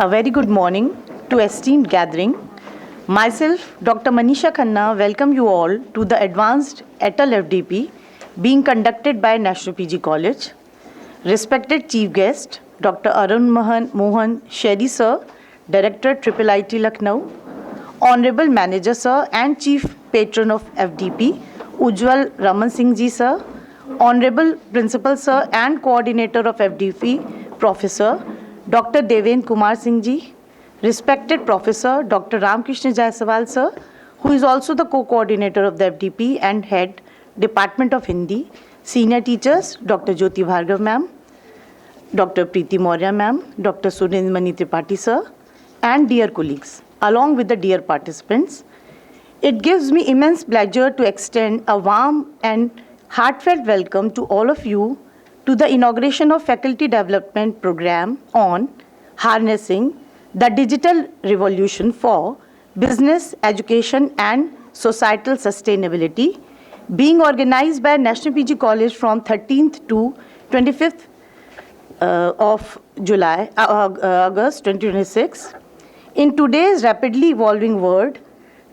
A very good morning to esteemed gathering. Myself, Dr. Manisha Khanna, welcome you all to the Advanced Atal FDP being conducted by National PG College. Respected Chief Guest, Dr. Arun Mohan Sherry Sir, Director IIIT Lucknow, Honorable Manager Sir and Chief Patron of FDP, Ujjwal Raman Singh Ji Sir, Honorable Principal Sir and Coordinator of FDP, Professor Dr. Deven Kumar Singh Ji, respected Professor Dr. Ramkrishna Jaiswal Sir, who is also the co-coordinator of the FDP and Head Department of Hindi, senior teachers Dr. Jyoti Bhargav Ma'am, Dr. Preeti Maurya Ma'am, Dr. Surendramani Tripathi Sir, and dear colleagues, along with the dear participants. It gives me immense pleasure to extend a warm and heartfelt welcome to all of you to the inauguration of Faculty Development Program on Harnessing the Digital Revolution for Business, Education and Societal Sustainability, being organized by National PG College from 13th to 25th of August 2026. In today's rapidly evolving world,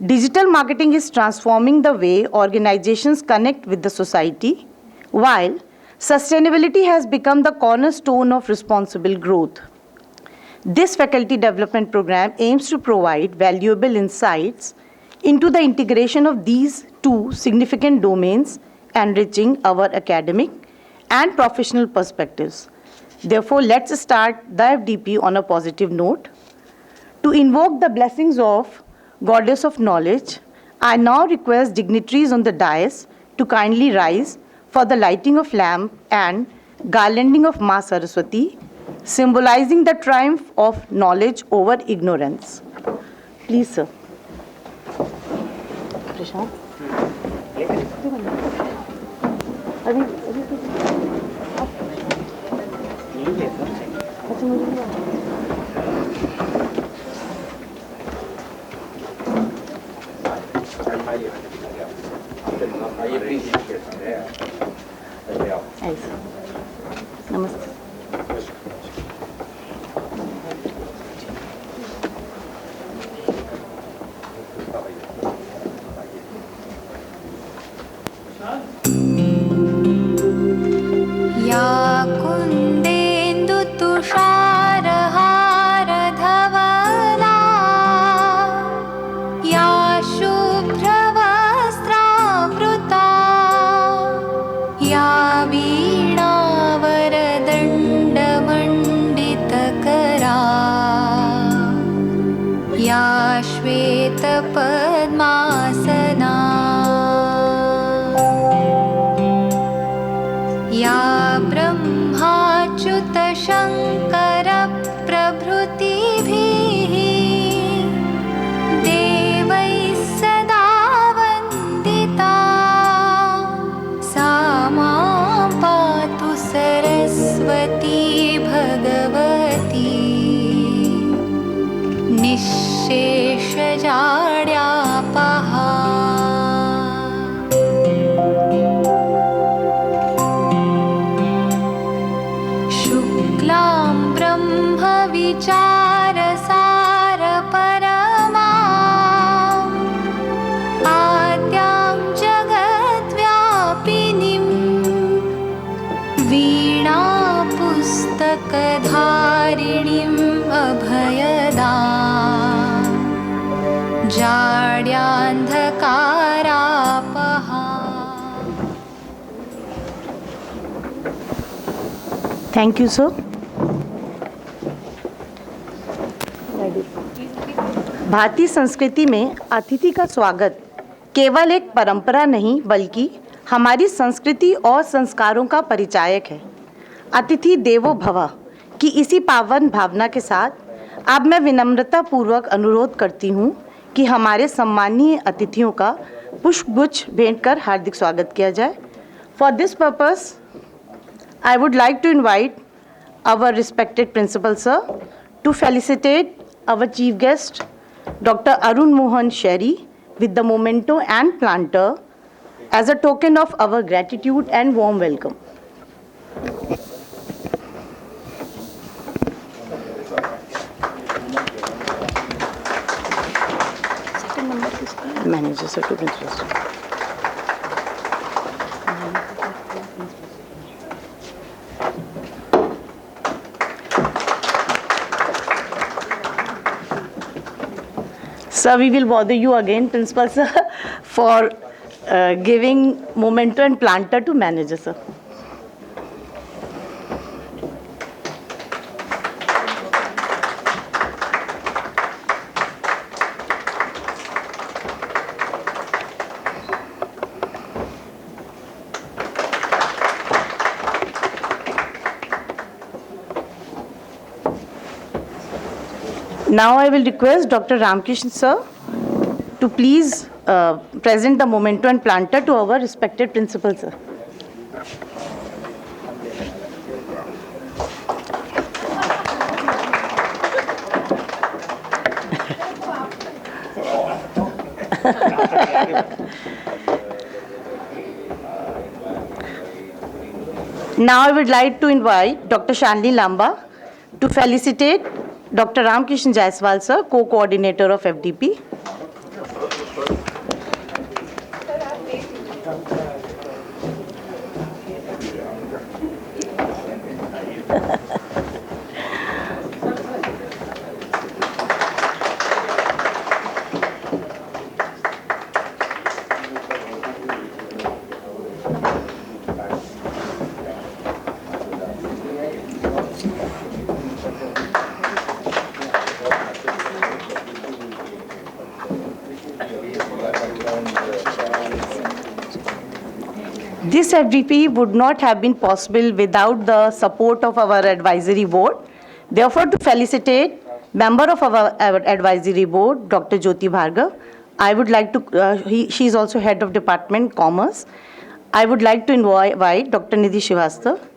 digital marketing is transforming the way organizations connect with the society, while sustainability has become the cornerstone of responsible growth. This faculty development program aims to provide valuable insights into the integration of these two significant domains, enriching our academic and professional perspectives. Therefore, let's start the FDP on a positive note. To invoke the blessings of Goddess of Knowledge, I now request dignitaries on the dais to kindly rise for the lighting of lamp and garlanding of Ma Saraswati, symbolizing the triumph of knowledge over ignorance. Please, sir. Prashant. Namaste. या कुन्देन्दु तुषारहार धवला या शुभ्रवस्त्रावृता या वीणावरदण्डमण्डितकरा या श्वेतपद्मासना या ब्रह्माच्युतशङ्करप्रभृतिभिः देवैः सदा वन्दिता सा मां पातु Saraswati Bhagwati निःशेषजाड्यापहा। विचारसारपरमा आद्यां जगद्व्यापिनीं वीणापुस्तकधारिणीम् अभयदा जाड्यान्धकारापहा। Thank you, sir. भारतीय संस्कृति में अतिथि का स्वागत केवल एक परंपरा नहीं बल्कि हमारी संस्कृति और संस्कारों का परिचायक है। अतिथि देवो भव की इसी पावन भावना के साथ अब मैं विनम्रता पूर्वक अनुरोध करती हूँ कि हमारे सम्मानीय अतिथियों का पुष्पगुच्छ भेंट कर हार्दिक स्वागत किया जाए। For this purpose I would like to invite our respected principal sir to felicitate our chief guest Dr. Arun Mohan Sherry with the memento and planter as a token of our gratitude and warm welcome. sir, to principal. Sir, we will bother you again, Principal Sir, for giving memento and planter to manager, sir. Now I will request Dr. Ramkrishnan sir to please present the memento and planter to our respected principal, sir. Now I would like to invite Dr. Shanli Lamba to felicitate Dr. Ramkrishnan Jaiswal sir, co-coordinator of FDP. This FDP would not have been possible without the support of our advisory board. Therefore, to felicitate member of our advisory board, Dr. Jyoti Bhargav, I would like to, she is also head of Department Commerce. I would like to invite Dr. Nidhi Srivastava.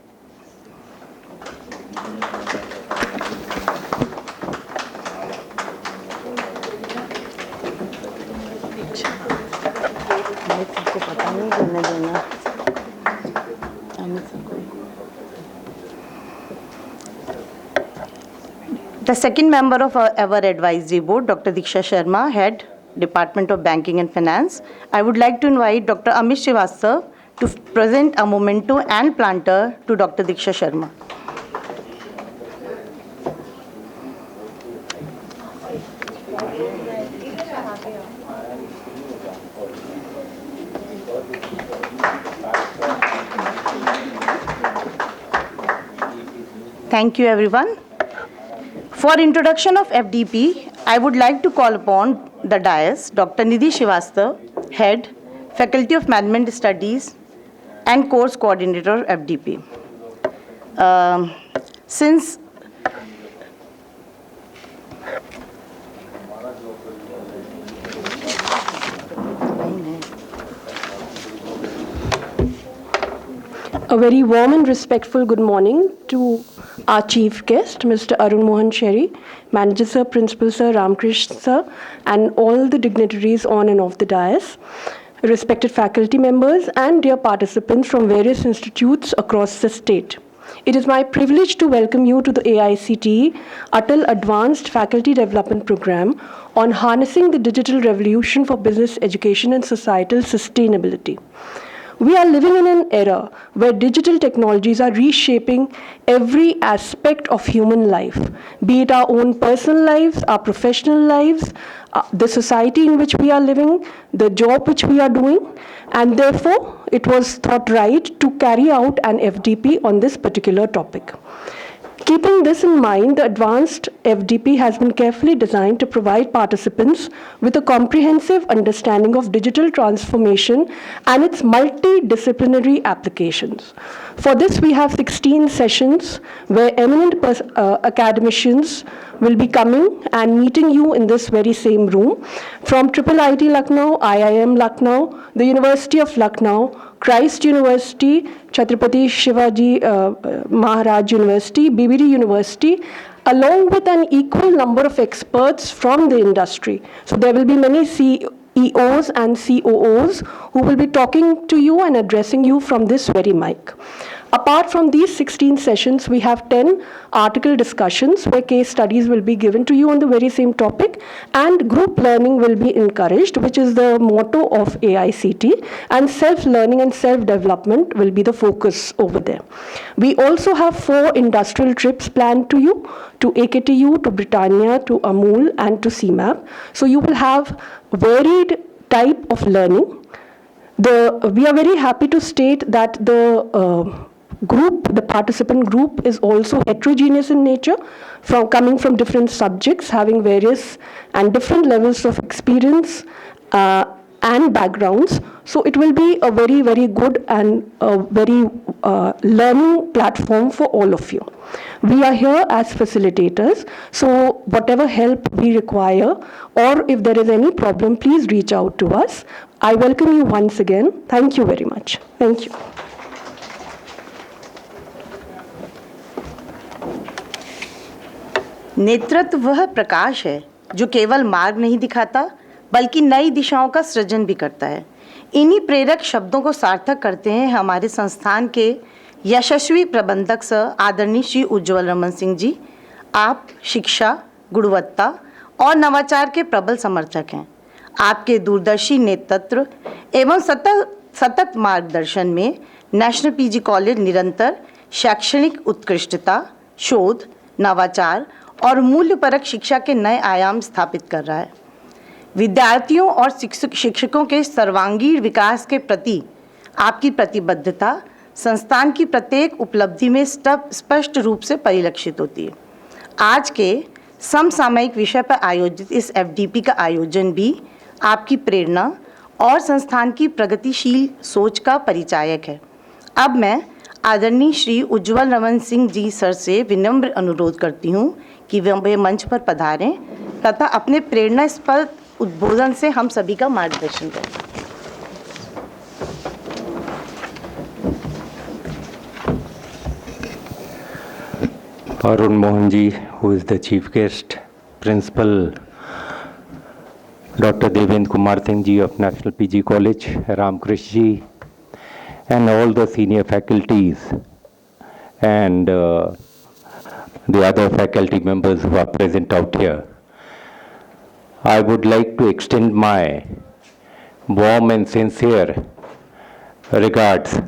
The second member of our advisory board, Dr. Diksha Sharma, head Department of Banking and Finance. I would like to invite Dr. Amit Srivastava to present a memento and planter to Dr. Diksha Sharma. Thank you, everyone. For introduction of FDP, I would like to call upon the dais Dr. Nidhi Srivastava, Head, Faculty of Management Studies and Course Coordinator, FDP. Since a very warm and respectful good morning to our chief guest, Mr. Arun Mohan Sherry, Manager Sir, Principal Sir, Ramkrishnan Sir, and all the dignitaries on and off the dais, respected faculty members, and dear participants from various institutes across the state. It is my privilege to welcome you to the AICTE Atal Advanced Faculty Development Program on harnessing the digital revolution for business education and societal sustainability. We are living in an era where digital technologies are reshaping every aspect of human life, be it our own personal lives, our professional lives, the society in which we are living, the job which we are doing, and therefore it was thought right to carry out an FDP on this particular topic. Keeping this in mind, the advanced FDP has been carefully designed to provide participants with a comprehensive understanding of digital transformation and its multidisciplinary applications. For this, we have 16 sessions where eminent academicians will be coming and meeting you in this very same room from IIIT Lucknow, IIM Lucknow, the University of Lucknow, Christ University, Chhatrapati Shivaji Maharaj University, BBD University, along with an equal number of experts from the industry. So there will be many CEOs and COOs who will be talking to you and addressing you from this very mic. Apart from these 16 sessions, we have 10 article discussions where case studies will be given to you on the very same topic, and group learning will be encouraged, which is the motto of AICT, and self-learning and self-development will be the focus over there. We also have 4 industrial trips planned to you, to AKTU, to Britannia, to Amul, and to CMAP. So you will have varied type of learning. We are very happy to state that the participant group is also heterogeneous in nature, coming from different subjects, having various and different levels of experience and backgrounds. So it will be a very, very good and very learning platform for all of you. We are here as facilitators, so whatever help we require, or if there is any problem, please reach out to us. I welcome you once again. Thank you very much. Thank you. नेतृत्व वह प्रकाश है जो केवल मार्ग नहीं दिखाता बल्कि नई दिशाओं का सृजन भी करता है। इन्हीं प्रेरक शब्दों को सार्थक करते हैं हमारे संस्थान के यशस्वी प्रबंधक सर आदरणीय श्री उज्ज्वल रमन सिंह जी। आप शिक्षा, गुणवत्ता और नवाचार के प्रबल समर्थक हैं। आपके दूरदर्शी नेतृत्व एवं सतत मार्गदर्शन में नेशनल पीजी कॉलेज निरंतर शैक्षणिक उत्कृष्टता, शोध, नवाचार और मूल्यपरक शिक्षा के नए आयाम स्थापित कर रहा है। विद्यार्थियों और शिक्षकों के सर्वांगीण विकास के प्रति आपकी प्रतिबद्धता संस्थान की प्रत्येक उपलब्धि में स्पष्ट रूप से परिलक्षित होती है। आज के समसामयिक विषय पर आयोजित इस एफडीपी का आयोजन भी आपकी प्रेरणा और संस्थान की प्रगतिशील सोच का परिचायक है। अब मैं आदरणीय श्री उज्ज्वल रमन सिंह जी सर से विनम्र अनुरोध करती हूँ कि वे मंच पर पधारें तथा अपने प्रेरणास्पद उद्बोधन से हम सभी का मार्गदर्शन करें। Arun Mohan ji, who is the chief guest, Principal Dr. Devendra Kumar Singh ji of National PG College, Ramkrishna ji, and all the senior faculties and the other faculty members who are present out here. I would like to extend my warm and sincere regards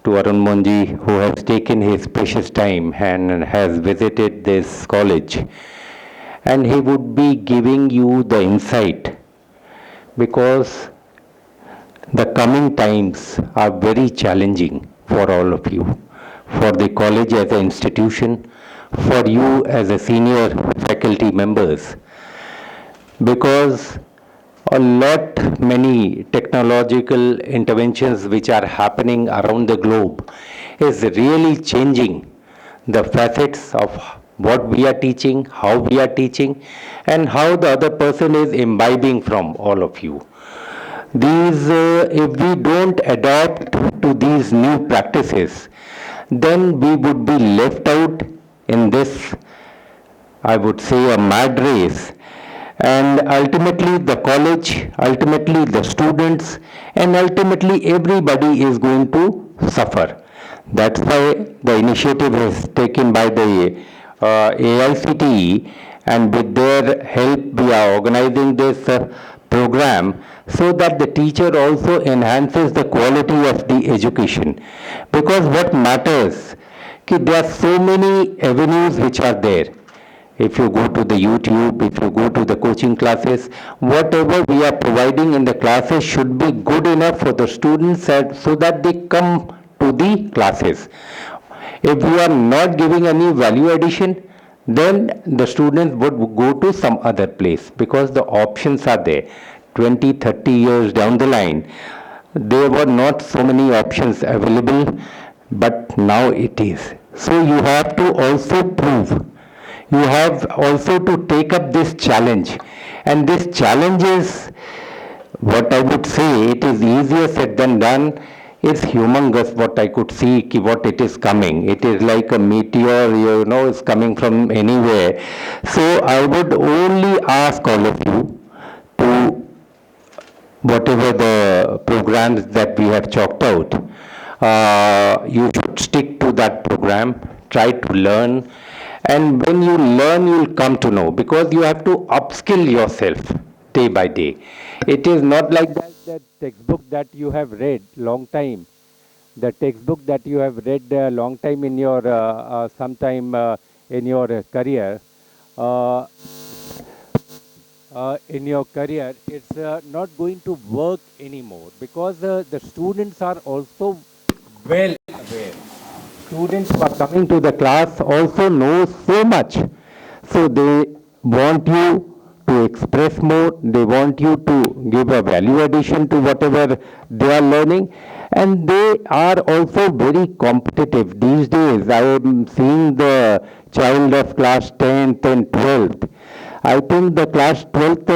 to Arun Mohan ji, who has taken his precious time and has visited this college, and he would be giving you the insight, because the coming times are very challenging for all of you, for the college as an institution, for you as a senior faculty members, because many technological interventions which are happening around the globe is really changing the facets of what we are teaching, how we are teaching, and how the other person is imbibing from all of you. These, if we don't adapt to these new practices, then we would be left out in this, I would say, a mad race. And ultimately the college, ultimately the students, and ultimately everybody is going to suffer. That's why the initiative is taken by the AICTE, and with their help we are organizing this program so that the teacher also enhances the quality of the education. Because what matters, there are so many avenues which are there. If you go to the YouTube, if you go to the coaching classes, whatever we are providing in the classes should be good enough for the students so that they come to the classes. If we are not giving any value addition, then the students would go to some other place, because the options are there. 20, 30 years down the line, there were not so many options available, but now it is. So you have to also prove. You have also to take up this challenge, and this challenge is, what I would say, it is easier said than done. It's humongous what I could see, what it is coming. It is like a meteor, it's coming from anywhere. So I would only ask all of you to, whatever the programs that we have chalked out, You should stick to that program, try to learn, and when you learn, you'll come to know, because you have to upskill yourself day by day. It is not like that textbook that you have read long time, the textbook that you have read a long time in your sometime in your career. Uh, it's not going to work anymore, because the students are also well aware. Students who are coming to the class also know so much. So they want you to express more, they want you to give a value addition to whatever they are learning, and they are also very competitive. These days, I am seeing the child of class 10th and 12th. I think the class 12th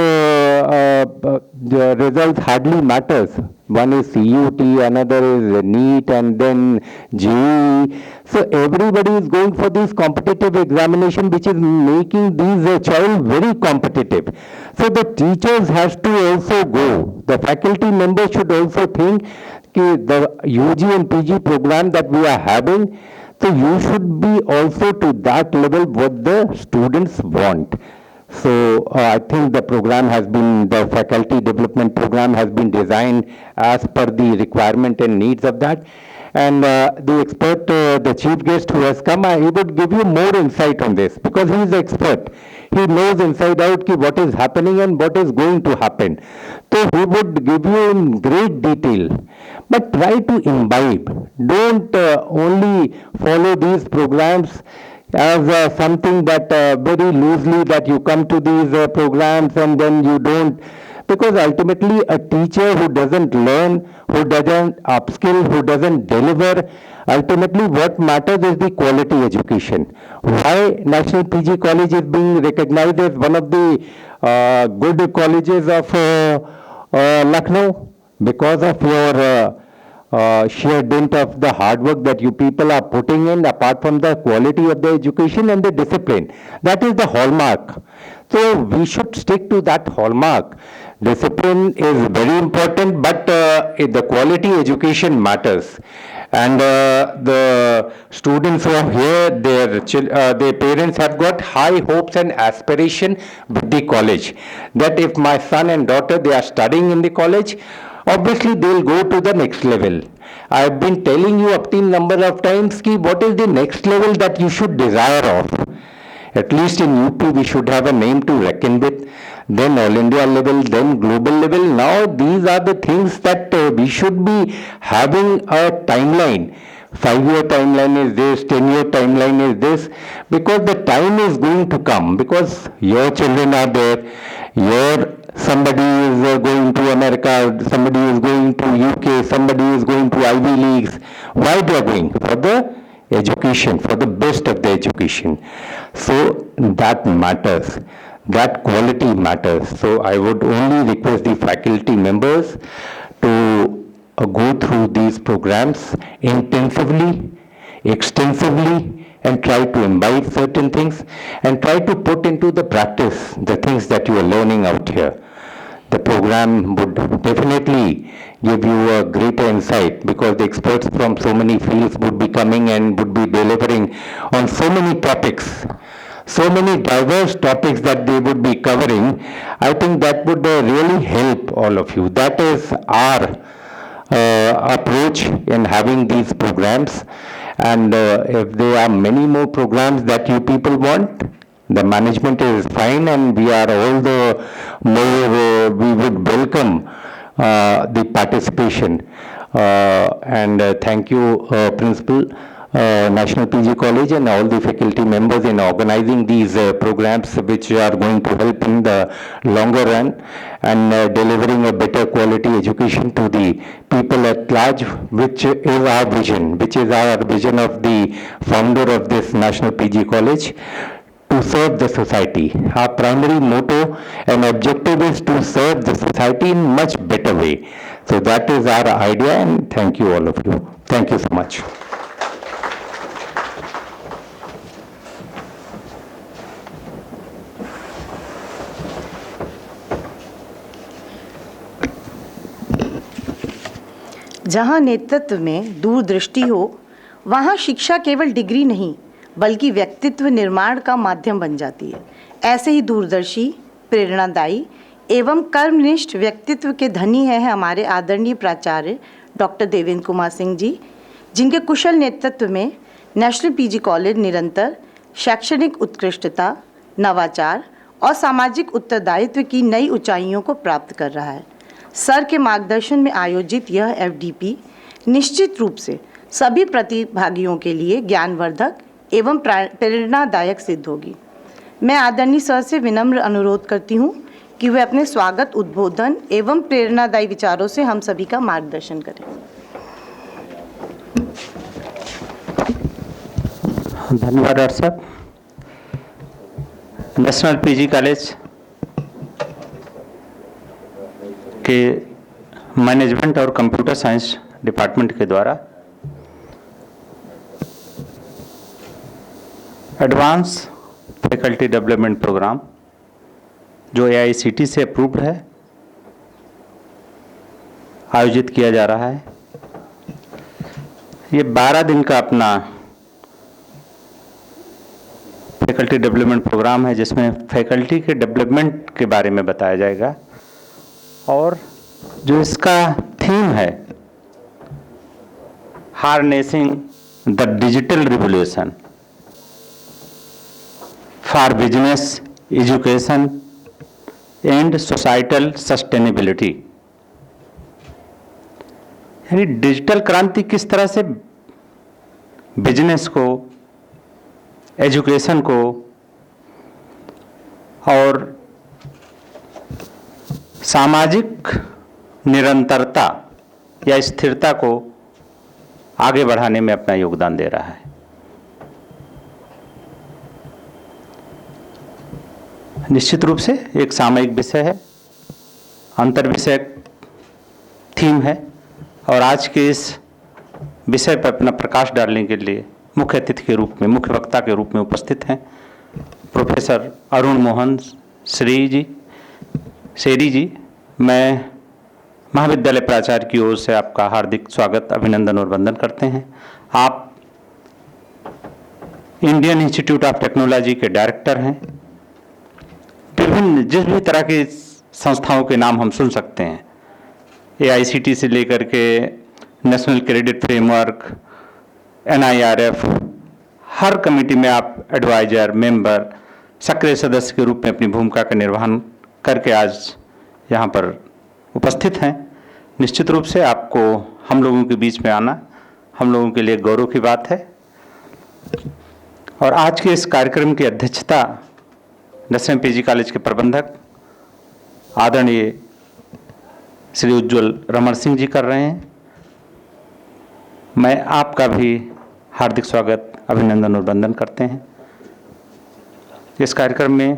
the results hardly matters. One is CUT, another is NEET, and then JEE. So everybody is going for this competitive examination, which is making these child very competitive. So the teachers has to also go. The faculty members should also think the UG and PG program that we are having, so you should be also to that level what the students want. So I think the faculty development program has been designed as per the requirement and needs of that. And the expert, the chief guest who has come, he would give you more insight on this, because he is the expert. He knows inside out what is happening and what is going to happen. So he would give you in great detail. But try to imbibe. Don't only follow these programs as something that very loosely that you come to these programs and then you don't, because ultimately a teacher who doesn't learn, who doesn't upskill, who doesn't deliver, ultimately what matters is the quality education. Why National PG College is being recognized as one of the good colleges of Lucknow? Because of your sheer dint of the hard work that you people are putting in, apart from the quality of the education and the discipline. That is the hallmark. So we should stick to that hallmark. Discipline is very important, but the quality education matters. And the students who are here, their parents have got high hopes and aspiration with the college. That if my son and daughter, they are studying in the college, obviously they'll go to the next level. I've been telling you up till number of times ki what is the next level that you should desire of. At least in UP we should have a name to reckon with, then all India level, then global level. Now these are the things that we should be having a timeline. 5-year timeline is this, 10-year timeline is this, because the time is going to come, because your children are there, somebody is going to America, somebody is going to UK, somebody is going to Ivy Leagues. Why they are going? For the education, for the best of the education. So that matters. That quality matters. So I would only request the faculty members to go through these programs intensively, extensively, and try to imbibe certain things and try to put into the practice the things that you are learning out here. The program would definitely give you a greater insight, because the experts from so many fields would be coming and would be delivering on so many topics, so many diverse topics that they would be covering. I think that would really help all of you. That is our approach in having these programs. And if there are many more programs that you people want, the management is fine, and we are all the more, we would welcome the participation. And thank you, Principal, National PG College, and all the faculty members in organizing these programs, which are going to help in the longer run and delivering a better quality education to the people at large, which is our vision, of the founder of this National PG College, to serve the society. Our primary motto and objective is to serve the society in much better way. So that is our idea, and thank you all of you. Thank you so much. जहाँ नेतृत्व में दूरदृष्टि हो, वहाँ शिक्षा केवल degree नहीं बल्कि व्यक्तित्व निर्माण का माध्यम बन जाती है। ऐसे ही दूरदर्शी, प्रेरणादायी एवं कर्मनिष्ठ व्यक्तित्व के धनी हैं हमारे आदरणीय प्राचार्य डॉक्टर देवेंद्र कुमार सिंह जी, जिनके कुशल नेतृत्व में नेशनल पीजी कॉलेज निरंतर शैक्षणिक उत्कृष्टता, नवाचार और सामाजिक उत्तरदायित्व की नई ऊंचाइयों को प्राप्त कर रहा है। सर के मार्गदर्शन में आयोजित यह एफडीपी निश्चित रूप से सभी प्रतिभागियों के लिए ज्ञानवर्धक एवं प्रेरणादायक सिद्ध होगी। मैं आदरणीय सर से विनम्र अनुरोध करती हूँ कि वे अपने स्वागत, उद्बोधन एवं प्रेरणादायी विचारों से हम सभी का मार्गदर्शन करें। धन्यवाद डॉक्टर साहब। नेशनल पीजी कॉलेज के मैनेजमेंट और कंप्यूटर साइंस डिपार्टमेंट के द्वारा एडवांस फैकल्टी डेवलपमेंट प्रोग्राम जो AICTE से अप्रूव्ड है, आयोजित किया जा रहा है। ये 12 दिन का अपना फैकल्टी डेवलपमेंट प्रोग्राम है, जिसमें फैकल्टी के डेवलपमेंट के बारे में बताया जाएगा। और जो इसका थीम है, harnessing the digital revolution for business, education and societal sustainability, यानी डिजिटल क्रांति किस तरह से बिजनेस को, एजुकेशन को और सामाजिक निरंतरता या स्थिरता को आगे बढ़ाने में अपना योगदान दे रहा है। निश्चित रूप से एक सामयिक विषय है, अंतर विषयक थीम है, और आज के इस विषय पर अपना प्रकाश डालने के लिए मुख्य अतिथि के रूप में, मुख्य वक्ता के रूप में उपस्थित हैं प्रोफेसर अरुण मोहन शेरी जी। मैं महाविद्यालय प्राचार्य की ओर से आपका हार्दिक स्वागत, अभिनंदन और वंदन करते हैं। आप इंडियन इंस्टीट्यूट ऑफ टेक्नोलॉजी के डायरेक्टर हैं। विभिन्न जिस भी तरह की संस्थाओं के नाम हम सुन सकते हैं, AICTE से लेकर के नेशनल क्रेडिट फ्रेमवर्क, NIRF, हर कमेटी में आप एडवाइजर, मेंबर, सक्रिय सदस्य के रूप में अपनी भूमिका का निर्वहन करके आज यहाँ पर उपस्थित हैं। निश्चित रूप से आपको हम लोगों के बीच में आना हम लोगों के लिए गौरव की बात है। और आज के इस कार्यक्रम की अध्यक्षता नेशनल पीजी कॉलेज के प्रबंधक आदरणीय श्री उज्ज्वल रमण सिंह जी कर रहे हैं। मैं आपका भी हार्दिक स्वागत, अभिनंदन और वंदन करते हैं। इस कार्यक्रम में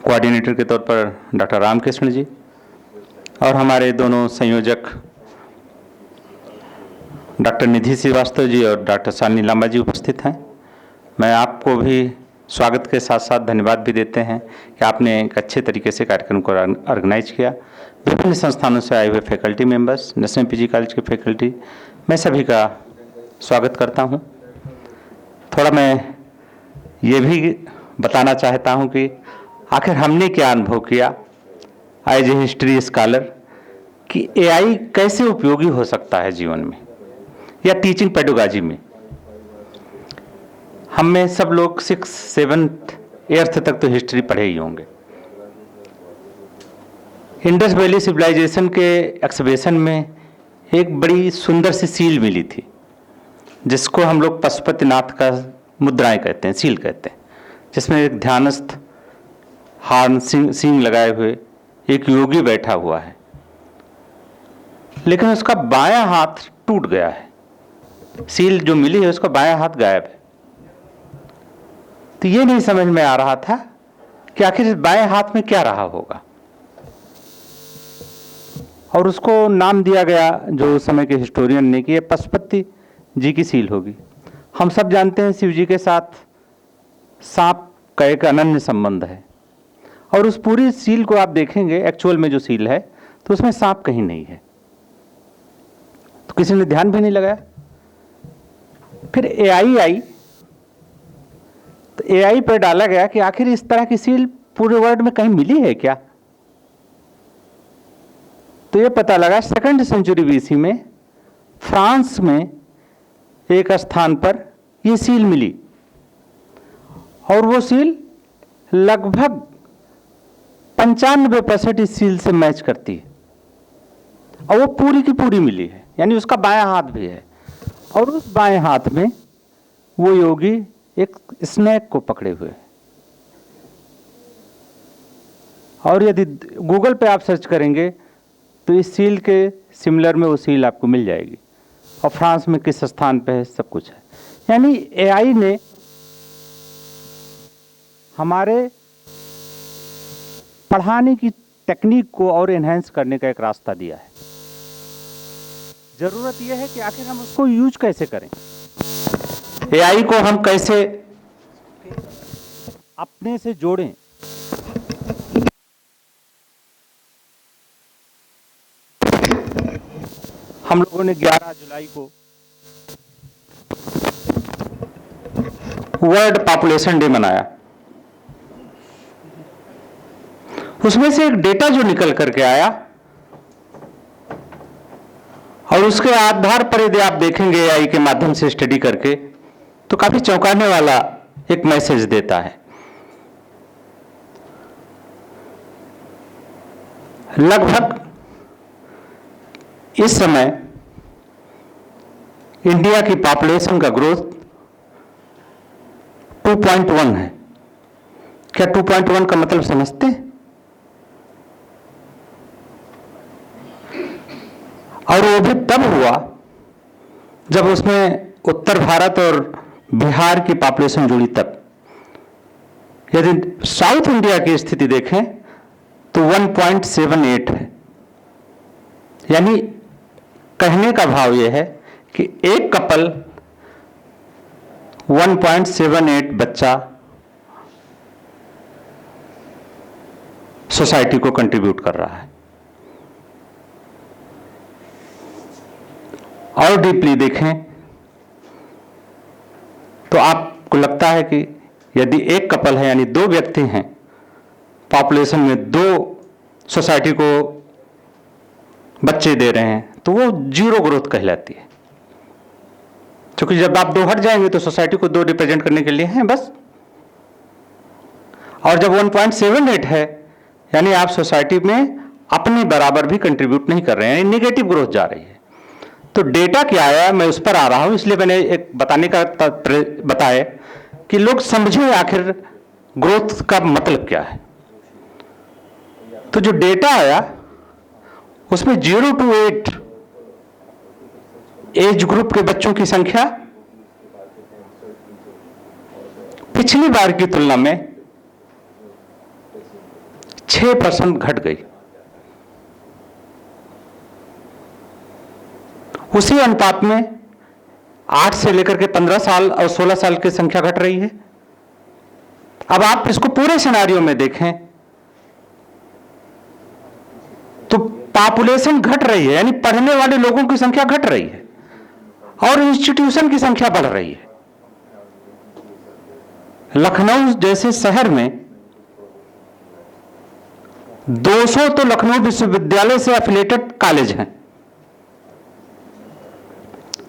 कोऑर्डिनेटर के तौर पर डॉक्टर रामकृष्ण जी और हमारे दोनों संयोजक डॉक्टर निधि श्रीवास्तव जी और डॉक्टर शालिनी लांबा जी उपस्थित हैं। मैं आपको भी स्वागत के साथ साथ धन्यवाद भी देते हैं कि आपने एक अच्छे तरीके से कार्यक्रम को ऑर्गेनाइज किया। विभिन्न संस्थानों से आए हुए faculty members, national PG college के फैकल्टी, मैं सभी का स्वागत करता हूं। थोड़ा मैं ये भी बताना चाहता हूं कि आखिर हमने क्या अनुभव किया एज ए हिस्ट्री स्कॉलर कि AI कैसे उपयोगी हो सकता है जीवन में या टीचिंग पेडागॉजी में। हम में सब लोग 6th, 7th, 8th तक तो हिस्ट्री पढ़े ही होंगे। इंडस वैली सिविलाइजेशन के एक्सकवेशन में एक बड़ी सुंदर सी सील मिली थी, जिसको हम लोग पशुपतिनाथ का मुद्राएं कहते हैं, सील कहते हैं, जिसमें एक ध्यानस्थ हार्न सींग लगाए हुए एक योगी बैठा हुआ है, लेकिन उसका बायां हाथ टूट गया है। सील जो मिली है उसका बायां हाथ गायब है। तो ये नहीं समझ में आ रहा था कि आखिर इस बाएं हाथ में क्या रहा होगा, और उसको नाम दिया गया जो उस समय के हिस्टोरियन ने कि ये पशुपति जी की सील होगी। हम सब जानते हैं शिव जी के साथ सांप का एक अनन्य संबंध है, और उस पूरी सील को आप देखेंगे एक्चुअल में जो सील है तो उसमें सांप कहीं नहीं है। तो किसी ने ध्यान भी नहीं लगाया। फिर एआई आई, तो एआई पर डाला गया कि आखिर इस तरह की सील पूरे वर्ल्ड में कहीं मिली है क्या। तो ये पता लगा 2nd सेंचुरी बीसी में फ्रांस में एक स्थान पर ये सील मिली, और वो सील लगभग 95% इस सील से मैच करती है, और वो पूरी की पूरी मिली है, यानी उसका बायां हाथ भी है, और उस बाएं हाथ में वो योगी एक स्नेक को पकड़े हुए है। और यदि गूगल पे आप सर्च करेंगे तो इस सील के सिमिलर में वो सील आपको मिल जाएगी, और फ्रांस में किस स्थान पे है सब कुछ है। यानी एआई ने हमारे पढ़ाने की टेक्निक को और एनहेंस करने का एक रास्ता दिया है। जरूरत यह है कि आखिर हम उसको यूज कैसे करें, एआई को हम कैसे अपने से जोड़ें। हम लोगों ने 11 जुलाई को वर्ल्ड पॉपुलेशन डे मनाया। उसमें से एक डेटा जो निकल करके आया, और उसके आधार पर यदि आप देखेंगे एआई के माध्यम से स्टडी करके, तो काफी चौंकाने वाला एक मैसेज देता है। लगभग इस समय इंडिया की पॉपुलेशन का ग्रोथ 2.1 है। क्या 2.1 का मतलब समझते हैं? और वो भी तब हुआ जब उसमें उत्तर भारत और बिहार की पॉपुलेशन जुड़ी तब। यदि साउथ इंडिया की स्थिति देखें तो 1.78 है। यानी कहने का भाव यह है कि एक कपल 1.78 बच्चा सोसाइटी को कंट्रीब्यूट कर रहा है। और डीपली देखें तो आपको लगता है कि यदि एक कपल है, यानी 2 व्यक्ति हैं, पॉपुलेशन में 2 सोसाइटी को बच्चे दे रहे हैं, तो वो 0 ग्रोथ कहलाती है। क्योंकि जब आप 2 हट जाएंगे तो सोसाइटी को 2 रिप्रेजेंट करने के लिए हैं बस। और जब 1.78 है, यानी आप सोसाइटी में अपने बराबर भी कंट्रीब्यूट नहीं कर रहे हैं, नेगेटिव ग्रोथ जा रही है। तो डेटा क्या आया, मैं उस पर आ रहा हूं, इसलिए मैंने एक बताने का बताया कि लोग समझें आखिर ग्रोथ का मतलब क्या है। तो जो डेटा आया उसमें 0 to 8 एज ग्रुप के बच्चों की संख्या पिछली बार की तुलना में 6% घट गई। उसी अनुपात में 8 से लेकर के 15 साल और 16 साल की संख्या घट रही है। अब आप इसको पूरे सिनेरियो में देखें तो पॉपुलेशन घट रही है, यानी पढ़ने वाले लोगों की संख्या घट रही है, और इंस्टीट्यूशन की संख्या बढ़ रही है। लखनऊ जैसे शहर में 200 तो लखनऊ विश्वविद्यालय से एफिलिएटेड कॉलेज हैं,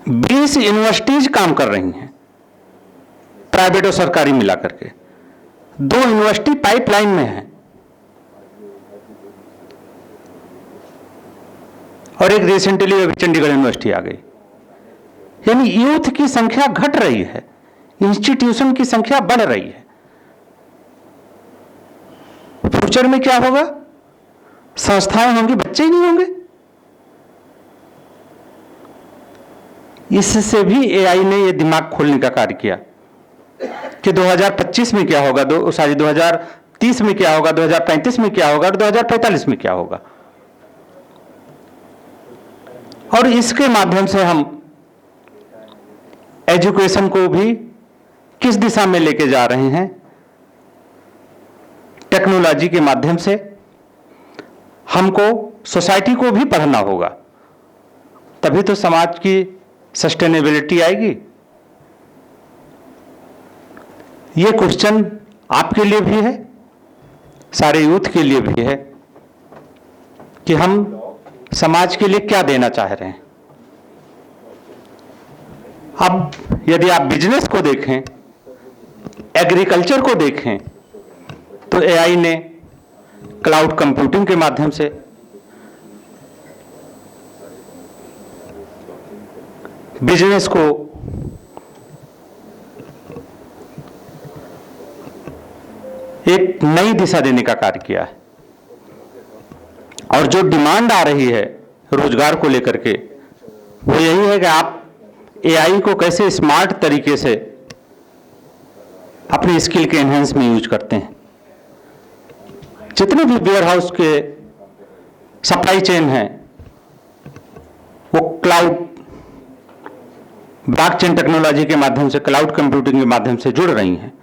20 यूनिवर्सिटीज काम कर रही हैं, प्राइवेट और सरकारी मिलाकर के। 2 यूनिवर्सिटी पाइपलाइन में है, और एक रिसेंटली अभी चंडीगढ़ यूनिवर्सिटी आ गई। यानी यूथ की संख्या घट रही है, इंस्टीट्यूशन की संख्या बढ़ रही है। फ्यूचर में क्या होगा? संस्थाएं होंगी, बच्चे ही नहीं होंगे। इससे भी एआई ने यह दिमाग खोलने का कार्य किया कि 2025 में क्या होगा, 2030 में क्या होगा, 2035 में क्या होगा और 2045 में क्या होगा। और इसके माध्यम से हम एजुकेशन को भी किस दिशा में लेके जा रहे हैं। टेक्नोलॉजी के माध्यम से हमको सोसाइटी को भी पढ़ना होगा, तभी तो समाज की सस्टेनेबिलिटी आएगी। ये क्वेश्चन आपके लिए भी है, सारे यूथ के लिए भी है कि हम समाज के लिए क्या देना चाह रहे हैं। अब यदि आप बिजनेस को देखें, एग्रीकल्चर को देखें, तो एआई ने क्लाउड कंप्यूटिंग के माध्यम से बिजनेस को एक नई दिशा देने का कार्य किया है। और जो डिमांड आ रही है रोजगार को लेकर के, वो यही है कि आप एआई को कैसे स्मार्ट तरीके से अपनी स्किल के एनहेंस में यूज करते हैं। जितने भी वेयर हाउस के सप्लाई चेन हैं, वो क्लाउड ब्लॉकचेन टेक्नोलॉजी के माध्यम से, क्लाउड कंप्यूटिंग के माध्यम से जुड़ रही हैं,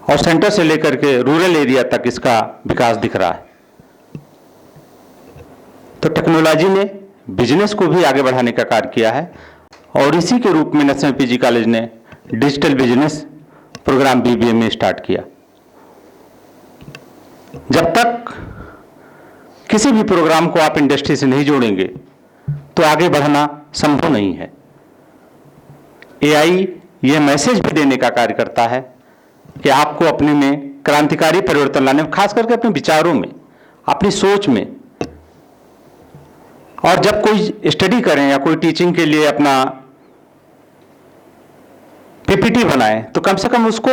और सेंटर से लेकर के रूरल एरिया तक इसका विकास दिख रहा है। तो टेक्नोलॉजी ने बिजनेस को भी आगे बढ़ाने का कार्य किया है, और इसी के रूप में नेशनल पीजी कॉलेज ने डिजिटल बिजनेस प्रोग्राम बीबीए में स्टार्ट किया। जब तक किसी भी प्रोग्राम को आप इंडस्ट्री से नहीं जोड़ेंगे तो आगे बढ़ना संभव नहीं है। एआई यह मैसेज भी देने का कार्य करता है कि आपको अपने में क्रांतिकारी परिवर्तन लाने में, खास करके अपने विचारों में, अपनी सोच में। और जब कोई स्टडी करें या कोई टीचिंग के लिए अपना पीपीटी बनाएं, तो कम से कम उसको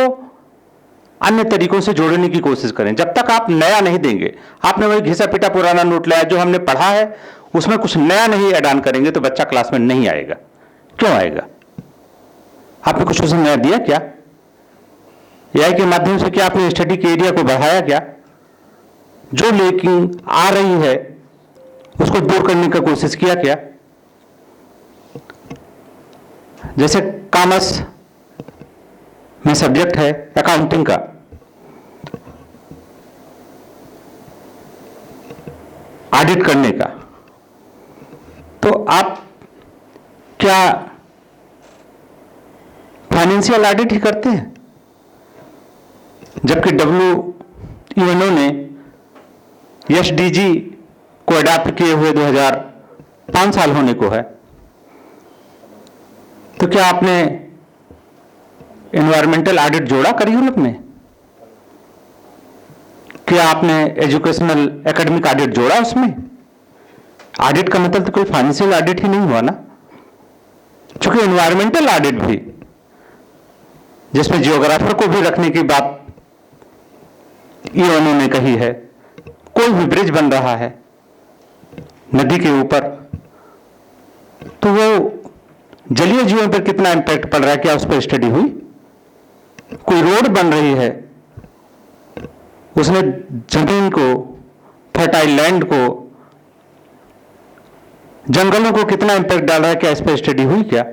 अन्य तरीकों से जोड़ने की कोशिश करें। जब तक आप नया नहीं देंगे, आपने वही घिसा पिटा पुराना नोट लाया, जो हमने पढ़ा है उसमें कुछ नया नहीं ऐड ऑन करेंगे, तो बच्चा क्लास में नहीं आएगा। क्यों आएगा? आपने कुछ उसमें नया दिया क्या? एआई के माध्यम से क्या आपने स्टडी के एरिया को बढ़ाया क्या? जो लेकिन आ रही है उसको दूर करने का कोशिश किया क्या? जैसे कॉमर्स में सब्जेक्ट है अकाउंटिंग का, ऑडिट करने का, तो आप क्या फाइनेंशियल ऑडिट ही करते हैं? जबकि WUNO ने SDG को अडॉप्ट किए हुए 2005 साल होने को है, तो क्या आपने एनवायरमेंटल ऑडिट जोड़ा करिकुलम में? क्या आपने एजुकेशनल एकेडमिक ऑडिट जोड़ा उसमें? ऑडिट का मतलब तो कोई फाइनेंशियल ऑडिट ही नहीं हुआ ना। क्योंकि एनवायरमेंटल ऑडिट भी, जिसमें जियोग्राफर को भी रखने की बात UNO ने कही है, कोई भी ब्रिज बन रहा है नदी के ऊपर, तो वो जलीय जीवन पर कितना इंपैक्ट पड़ रहा है, क्या उस पर स्टडी हुई? कोई रोड बन रही है, उसने जमीन को, फर्टाइल लैंड को, जंगलों को कितना इंपैक्ट डाल रहा है, क्या इस पर स्टडी हुई क्या?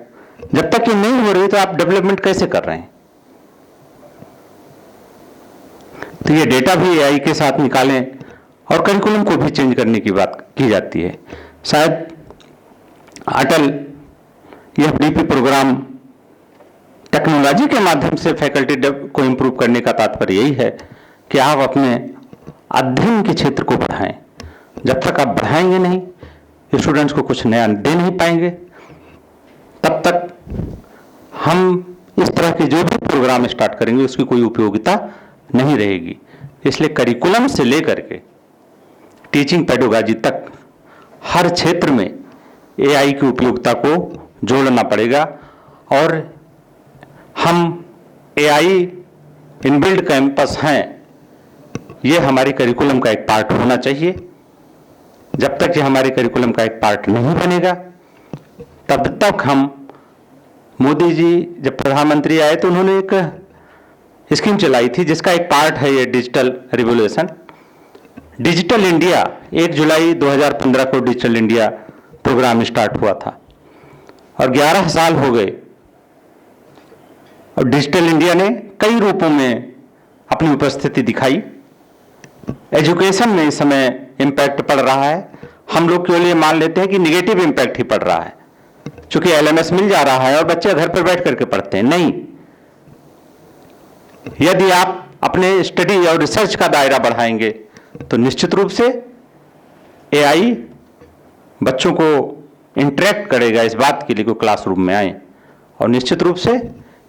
जब तक ये नहीं हो रही तो आप डेवलपमेंट कैसे कर रहे हैं? तो ये डेटा भी एआई के साथ निकालें, और करिकुलम को भी चेंज करने की बात की जाती है। शायद अटल FDP प्रोग्राम टेक्नोलॉजी के माध्यम से फैकल्टी को इंप्रूव करने का तात्पर्य यही है कि आप अपने अध्ययन के क्षेत्र को बढ़ाएं। जब तक आप बढ़ाएंगे नहीं, स्टूडेंट्स को कुछ नया दे नहीं पाएंगे, तब तक हम इस तरह के जो भी प्रोग्राम स्टार्ट करेंगे उसकी कोई उपयोगिता नहीं रहेगी। इसलिए करिकुलम से लेकर के टीचिंग पेडोलॉजी तक हर क्षेत्र में एआई की उपयोगिता को जोड़ना पड़ेगा, और हम एआई इनबिल्ड कैंपस हैं, ये हमारी करिकुलम का एक पार्ट होना चाहिए। जब तक ये हमारे करिकुलम का एक पार्ट नहीं बनेगा, तब तक हम, मोदी जी जब प्रधानमंत्री आए तो उन्होंने एक स्कीम चलाई थी जिसका एक पार्ट है ये डिजिटल रिवोल्यूशन। डिजिटल इंडिया 1 जुलाई 2015 को डिजिटल इंडिया प्रोग्राम स्टार्ट हुआ था, और 11 साल हो गए, और डिजिटल इंडिया ने कई रूपों में अपनी उपस्थिति दिखाई। एजुकेशन में इस समय इम्पैक्ट पड़ रहा है, हम लोग केवल ये मान लेते हैं कि निगेटिव इम्पैक्ट ही पड़ रहा है, क्योंकि एलएमएस मिल जा रहा है और बच्चे घर पर बैठ करके पढ़ते हैं। नहीं, यदि आप अपने स्टडी और रिसर्च का दायरा बढ़ाएंगे तो निश्चित रूप से एआई बच्चों को इंटरेक्ट करेगा इस बात के लिए कि क्लासरूम में आए, और निश्चित रूप से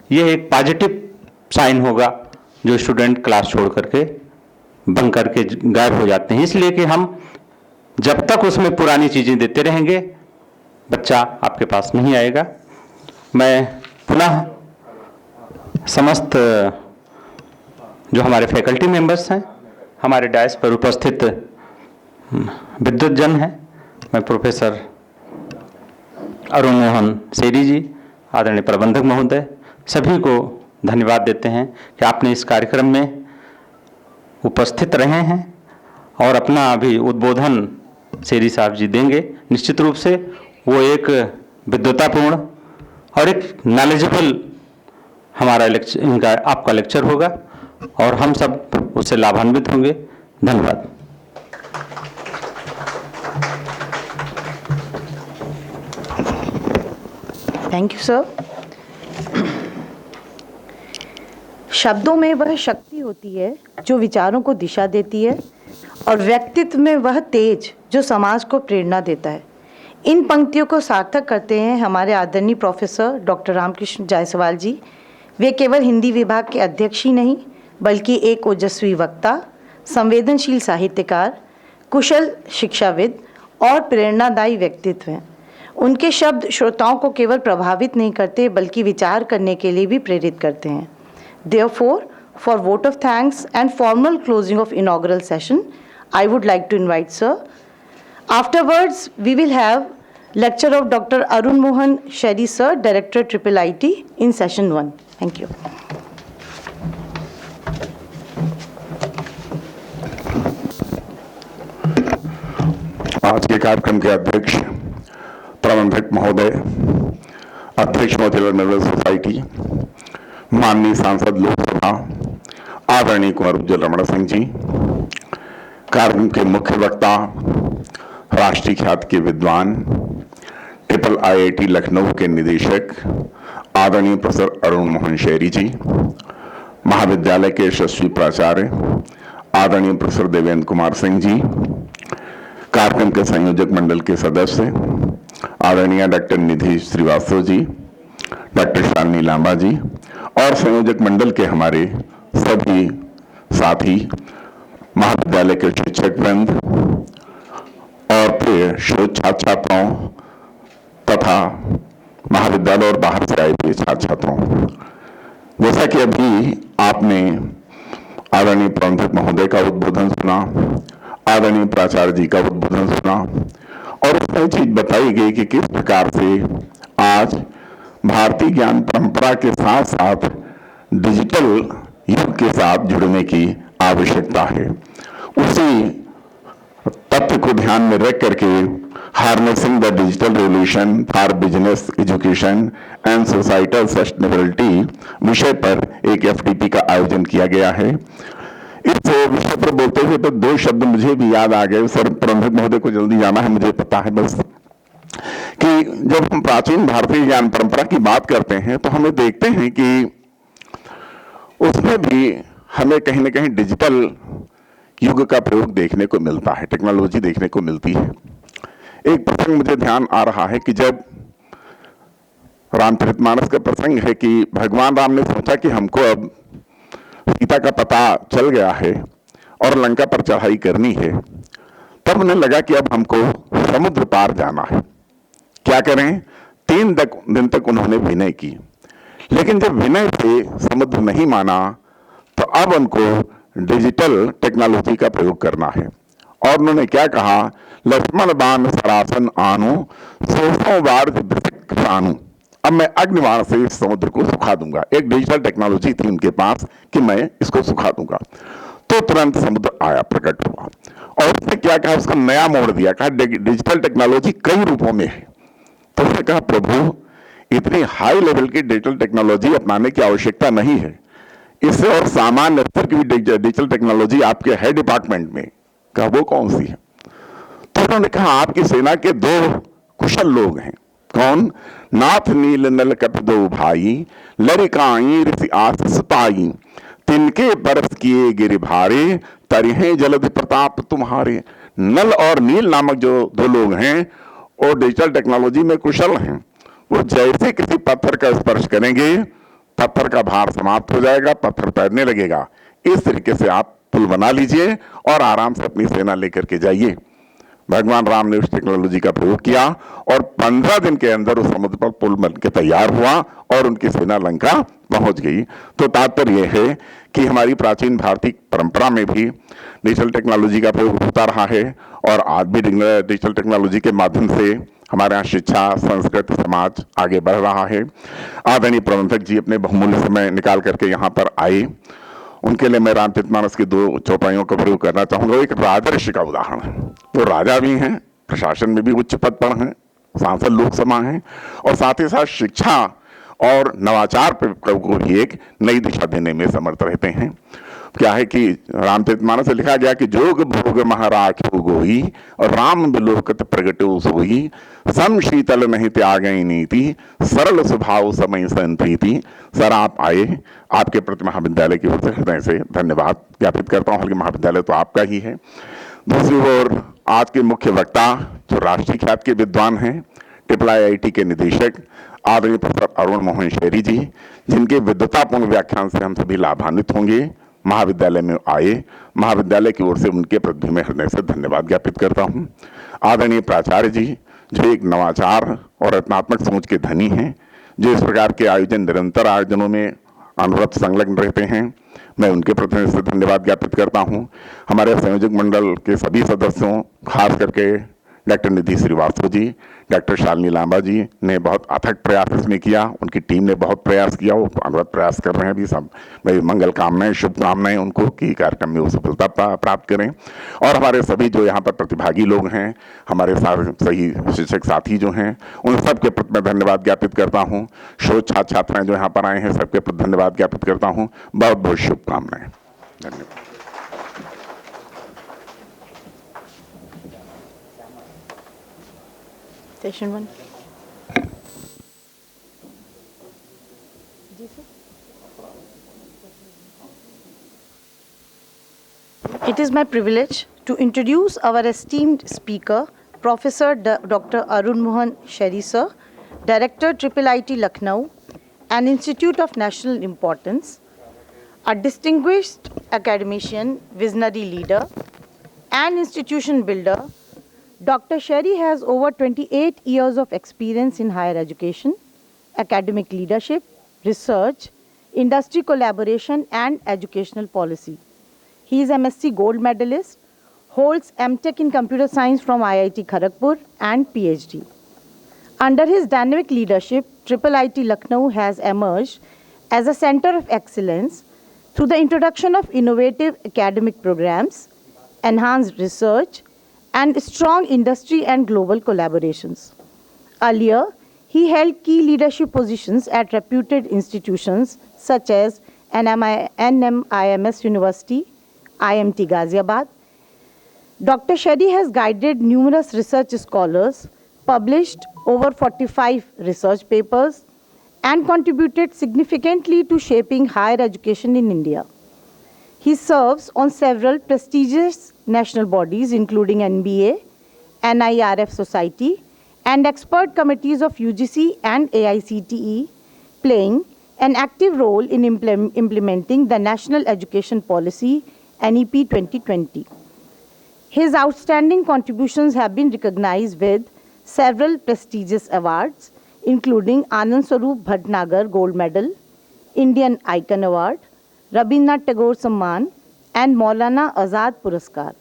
यह एक पॉजिटिव साइन होगा जो स्टूडेंट क्लास छोड़ करके बंक करके गायब हो जाते हैं। इसलिए कि हम जब तक उसमें पुरानी चीज़ें देते रहेंगे बच्चा आपके पास नहीं आएगा। मैं पुनः समस्त जो हमारे फैकल्टी मेंबर्स हैं, हमारे डायस पर उपस्थित विद्वत जन हैं, मैं प्रोफेसर अरुण मोहन शेरी जी, आदरणीय प्रबंधक महोदय, सभी को धन्यवाद देते हैं कि आपने इस कार्यक्रम में उपस्थित रहे हैं और अपना अभी उद्बोधन शेरी साहब जी देंगे। निश्चित रूप से वो एक विद्वतापूर्ण और एक नॉलेजेबल हमारा लेक्चर, इनका आपका लेक्चर होगा और हम सब उससे लाभान्वित होंगे। धन्यवाद। Thank you sir. शब्दों में वह शक्ति होती है जो विचारों को दिशा देती है और व्यक्तित्व में वह तेज जो समाज को प्रेरणा देता है। इन पंक्तियों को सार्थक करते हैं हमारे आदरणीय प्रोफेसर डॉक्टर रामकृष्ण जायसवाल जी। वे केवल हिंदी विभाग के अध्यक्ष ही नहीं बल्कि एक ओजस्वी वक्ता, संवेदनशील साहित्यकार, कुशल शिक्षाविद और प्रेरणादायी व्यक्तित्व हैं। उनके शब्द श्रोताओं को केवल प्रभावित नहीं करते बल्कि विचार करने के लिए भी प्रेरित करते हैं। Therefore, for vote of thanks and formal closing of inaugural session, I would like to invite sir. Afterwards, we will have lecture of Dr. Arun Mohan Sherry sir, Director IIIT in session 1. Thank you. आज के कार्यक्रम के अध्यक्ष प्रबंधक महोदय, अध्यक्ष Motilal Nehru society, माननीय सांसद लोकसभा आदरणीय कुंवर उज्ज्वल रमण सिंह जी, कार्यक्रम के मुख्य वक्ता, राष्ट्रीय ख्याति के विद्वान, IIIT लखनऊ के निदेशक आदरणीय प्रोफेसर अरुण मोहन शेरी जी, महाविद्यालय के यशस्वी प्राचार्य आदरणीय प्रोफेसर देवेंद्र कुमार सिंह जी, कार्यक्रम के संयोजक मंडल के सदस्य आदरणीय डॉक्टर निधि श्रीवास्तव जी, डॉक्टर शालिनी लांबा जी और संयोजक मंडल के हमारे सभी साथी, महाविद्यालय के शिक्षक वृंद और प्रिय शोध छात्र छात्राओं तथा महाविद्यालय और बाहर से आए हुए छात्र छात्राओं, जैसा कि अभी आपने आदरणीय प्रबंधक महोदय का उद्बोधन सुना, आदरणीय प्राचार्य जी का उद्बोधन सुना और उसमें चीज बताई गई कि किस प्रकार से आज भारतीय ज्ञान परंपरा के साथ साथ डिजिटल युग के साथ जुड़ने की आवश्यकता है। उसी तथ्य को ध्यान में रख करके harnessing the digital revolution for business education and societal sustainability विषय पर एक FDP का आयोजन किया गया है। इस विषय पर बोलते हुए तो दो शब्द मुझे भी याद आ गए। सर प्रबंधक महोदय को जल्दी जाना है, मुझे पता है, बस कि जब हम प्राचीन भारतीय ज्ञान परंपरा की बात करते हैं तो हमें देखते हैं कि उसमें भी हमें कहीं ना कहीं डिजिटल युग का प्रयोग देखने को मिलता है, टेक्नोलॉजी देखने को मिलती है। एक प्रसंग मुझे ध्यान आ रहा है कि जब रामचरितमानस का प्रसंग है कि भगवान राम ने सोचा कि हमको अब सीता का पता चल गया है और लंका पर चढ़ाई करनी है, तब उन्हें लगा कि अब हमको समुद्र पार जाना है। क्या करें? 3 दिन तक उन्होंने विनय की, लेकिन जब विनय से समुद्र नहीं माना तो अब उनको डिजिटल टेक्नोलॉजी का प्रयोग करना है। और उन्होंने क्या कहा? लक्ष्मण बाण सरासन आनु, 100 बार आनु, अब मैं अग्निबाण से इस समुद्र को सुखा दूंगा। एक डिजिटल टेक्नोलॉजी थी उनके पास कि मैं इसको सुखा दूंगा। तो तुरंत समुद्र आया, प्रकट हुआ और उसने क्या कहा? उसका नया मोड़ दिया, कहा डिजिटल टेक्नोलॉजी कई रूपों में है। तो उसने कहा प्रभु इतनी हाई लेवल की डिजिटल टेक्नोलॉजी अपनाने की आवश्यकता नहीं है, इससे और सामान्य स्तर की डिजिटल टेक्नोलॉजी आपके है डिपार्टमेंट में। कहा वो कौन सी है? तो उन्होंने कहा आपकी सेना के दो कुशल लोग हैं। कौन? नाथ नील नल कपि दो भाई, लरिकाई ऋषि आशीष पाई, तिनके बरस किए गिरि भारे, तरिहे जलधि प्रताप तुम्हारे। नल और नील नामक जो दो लोग हैं वो डिजिटल टेक्नोलॉजी में कुशल हैं। वो जैसे किसी पत्थर का स्पर्श करेंगे पत्थर का भार समाप्त हो जाएगा, पत्थर तैरने लगेगा। इस तरीके से आप पुल बना लीजिए और आराम से अपनी सेना लेकर के जाइए। भगवान राम ने उस टेक्नोलॉजी का प्रयोग किया और 15 दिन के अंदर उस समुद्र पर पुल बन के तैयार हुआ और उनकी सेना लंका पहुंच गई। तो तात्पर्य यह है कि हमारी प्राचीन भारतीय परंपरा में भी डिजिटल टेक्नोलॉजी का प्रयोग होता रहा है और आज भी डिजिटल टेक्नोलॉजी के माध्यम से हमारे यहाँ शिक्षा, संस्कृति, समाज आगे बढ़ रहा है। आदरणीय प्रबंधक जी अपने बहुमूल्य समय निकाल करके यहाँ पर आए, उनके लिए मैं रामचरितमानस की 2 चौपाइयों का प्रयोग करना चाहूंगा। एक राजर्षि का उदाहरण है। वो राजा भी हैं, प्रशासन में भी उच्च पद पर हैं, सांसद लोकसभा हैं और साथ ही साथ शिक्षा और नवाचार को भी एक नई दिशा देने में समर्थ रहते हैं। क्या है कि रामचरितमानस से लिखा गया कि जोग भोग महाराज गोई और राम बिलोकत प्रगटो सोई, सम शीतल नहीं त्यागई नीति, सरल स्वभाव समय संप्रीति। सर आप आए, आपके प्रति महाविद्यालय की ओर से हृदय से धन्यवाद ज्ञापित करता हूँ। हालांकि महाविद्यालय तो आपका ही है। दूसरी ओर आज के मुख्य वक्ता जो राष्ट्रीय ख्याति के विद्वान हैं, IIIT के निदेशक आदरणीय प्रोफेसर अरुण मोहन शैरी जी, जिनके विद्वतापूर्ण व्याख्यान से हम सभी लाभान्वित होंगे, महाविद्यालय में आए। महाविद्यालय की ओर से उनके प्रति मैं हृदय से धन्यवाद ज्ञापित करता हूं। आदरणीय प्राचार्य जी जो एक नवाचार और रचनात्मक सोच के धनी हैं, जो इस प्रकार के आयोजन निरंतर आयोजनों में अनवरत संलग्न रहते हैं, मैं उनके प्रति से धन्यवाद ज्ञापित करता हूं। हमारे संयोजक मंडल के सभी सदस्यों, खास करके डॉक्टर निधि श्रीवास्तव जी, डॉक्टर शालिनी लांबा जी ने बहुत अथक प्रयास इसमें किया, उनकी टीम ने बहुत प्रयास किया, वो अनवरत प्रयास कर रहे हैं अभी। सब मेरी मंगल कामनाएं, शुभकामनाएं उनको कि कार्यक्रम में वो सफलता प्राप्त करें। और हमारे सभी जो यहाँ पर प्रतिभागी लोग हैं, हमारे सही शिक्षक साथी जो हैं, उन सबके प्रति मैं धन्यवाद ज्ञापित करता हूँ। शोध छात्र छात्राएं जो यहाँ पर आए हैं, सबके प्रति धन्यवाद ज्ञापित करता हूँ। बहुत बहुत शुभकामनाएं। धन्यवाद। Session 1. It is my privilege to introduce our esteemed speaker, Professor Dr. Arun Mohan Sheri sir, Director IIIT Lucknow, an institute of national importance, a distinguished academician, visionary leader, and institution builder. Dr. Sheri has over 28 years of experience in higher education, academic leadership, research, industry collaboration, and educational policy. He is MSc Gold Medalist, holds MTech in Computer Science from IIT Kharagpur, and PhD. Under his dynamic leadership, IIIT Lucknow has emerged as a center of excellence through the introduction of innovative academic programs, enhanced research, and strong industry and global collaborations. Earlier, he held key leadership positions at reputed institutions such as NMIMS University, IMT Ghaziabad. Dr. Sheri has guided numerous research scholars, published over 45 research papers, and contributed significantly to shaping higher education in India. He serves on several prestigious national bodies including NBA, NIRF Society, and expert committees of UGC and AICTE, playing an active role in implementing the National Education Policy NEP 2020. His outstanding contributions have been recognized with several prestigious awards, including Anand Swarup Bhatnagar Gold Medal, Indian Icon Award, Rabindranath Tagore Samman, and Maulana Azad Puraskar.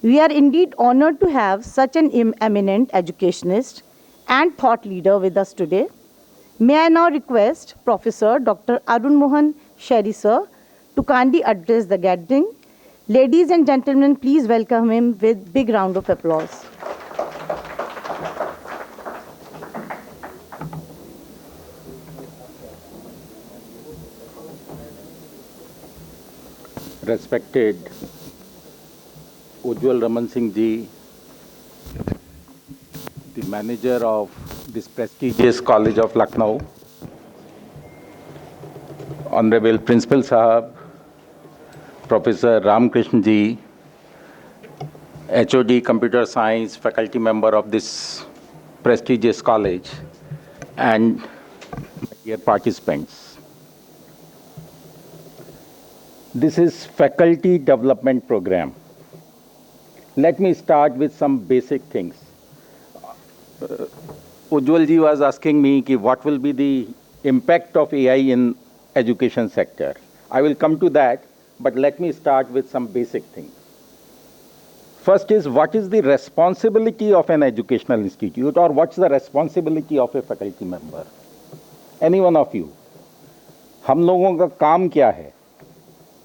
We are indeed honored to have such an eminent educationist and thought leader with us today. May I now request Professor Dr. Arun Mohan Sheri sir to kindly address the gathering. Ladies and gentlemen, please welcome him with big round of applause. Respected Ujjwal Raman Singh ji, manager of this prestigious College of Lucknow, Honorable Principal Sahab, Professor Ramkrishna ji, HOD Computer Science, faculty member of this prestigious college, and dear participants. This is Faculty Development Program. Let me start with some basic things. Ujjwal ji was asking me ki what will be the impact of AI in education sector. I will come to that, but let me start with some basic things. First is, what is the responsibility of an educational institute, or what's the responsibility of a faculty member? Any one of you? हम लोगों का काम क्या है?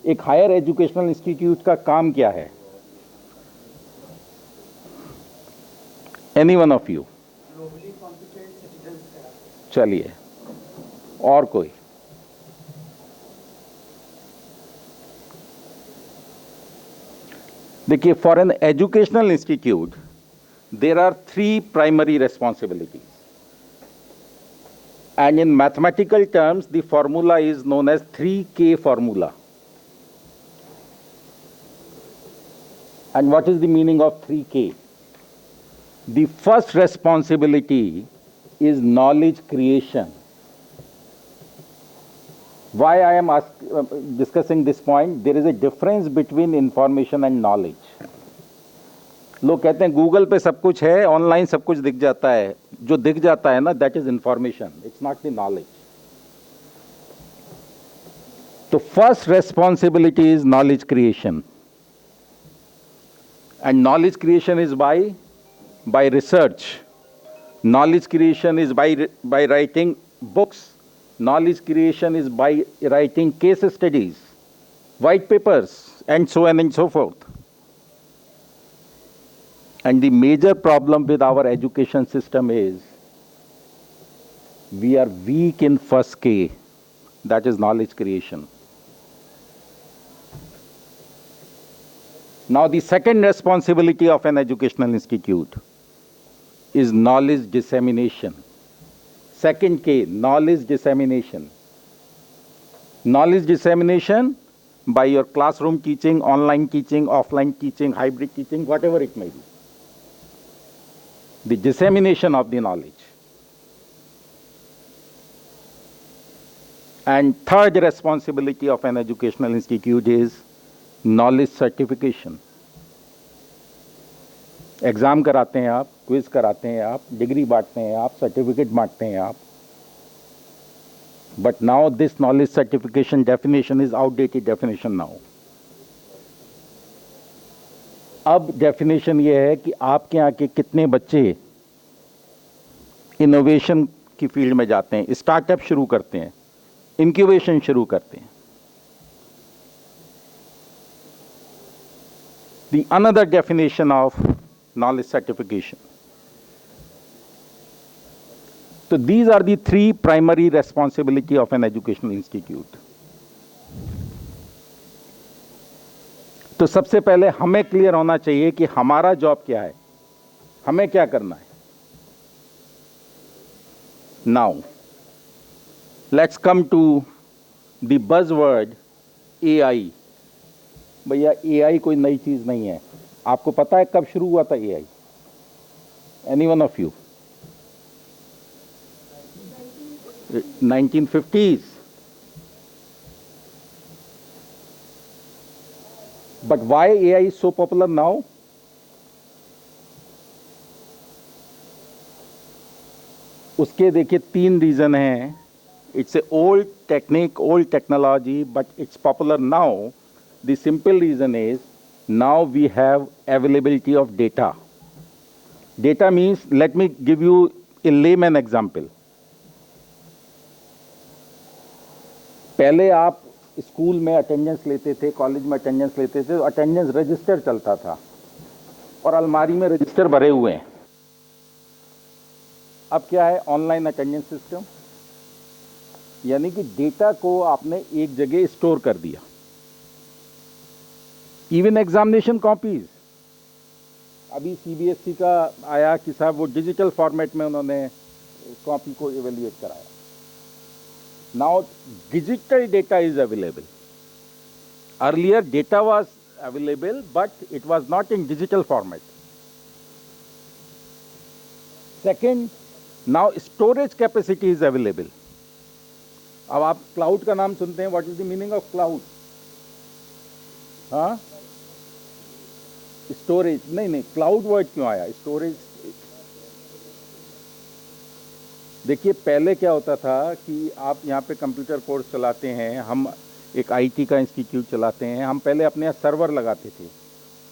एक higher educational institute का काम क्या है? Any one of you? चलिए, और कोई? देखिए, for an educational institute there are 3 primary responsibilities, and in mathematical terms the formula is known as 3K formula. And what is the meaning of 3K? The first responsibility is knowledge creation. Why I am discussing this point? There is a difference between information and knowledge. लोग कहते हैं Google पे सब कुछ है, online सब कुछ दिख जाता है. जो दिख जाता है ना, that is information. It's not the knowledge. So first responsibility is knowledge creation. And knowledge creation is by research. Knowledge creation is by writing books. Knowledge creation is by writing case studies, white papers, and so on and so forth. And the major problem with our education system is we are weak in first K, that is knowledge creation. Now the second responsibility of an educational institute is knowledge dissemination. Second K, knowledge dissemination. Knowledge dissemination by your classroom teaching, online teaching, offline teaching, hybrid teaching, whatever it may be. The dissemination of the knowledge. And third responsibility of an educational institute is knowledge certification. Exam कराते हैं आप, quiz कराते हैं आप, degree बांटते हैं आप, certificate बांटते हैं आप. But now this knowledge certification definition is outdated definition now. अब डेफिनेशन ये है कि आपके यहाँ के कितने बच्चे इनोवेशन की फील्ड में जाते हैं, स्टार्टअप शुरू करते हैं, इंक्यूबेशन शुरू करते हैं. The another definition of knowledge certification. So these are the 3 primary responsibility of an educational institute. तो सबसे पहले हमें क्लियर होना चाहिए कि हमारा जॉब क्या है, हमें क्या करना है. Now, let's come to the buzzword AI. भैया AI कोई नई चीज नहीं है. आपको पता है कब शुरू हुआ था AI? Any one of you? 1950s. But why AI is so popular now? उसके देखिए 3 रीजन हैं. It's a old technique, old technology, but it's popular now. The simple reason is now we have availability of data. Data means, let me give you a layman example. पहले आप school में attendance लेते थे, college में attendance लेते थे, तो attendance register चलता था और अलमारी में रजिस्टर भरे हुए हैं. अब क्या है? ऑनलाइन अटेंडेंस सिस्टम, यानी कि डेटा को आपने एक जगह स्टोर कर दिया. इवन एग्जामिनेशन कॉपीज, अभी सीबीएसई का आया कि साहब वो डिजिटल फॉर्मेट में उन्होंने कॉपी को इवेल्युएट कराया. Now digital data is available. Earlier data was available but it was not in digital format. Second, now storage capacity is available. अब आप क्लाउड का नाम सुनते हैं. What is the meaning of cloud? हाँ, storage. नहीं, cloud word क्यों आया? स्टोरेज. देखिए पहले क्या होता था कि आप यहाँ पे कंप्यूटर कोर्स चलाते हैं, हम एक आईटी का इंस्टीट्यूट चलाते हैं, हम पहले अपने यहाँ सर्वर लगाते थे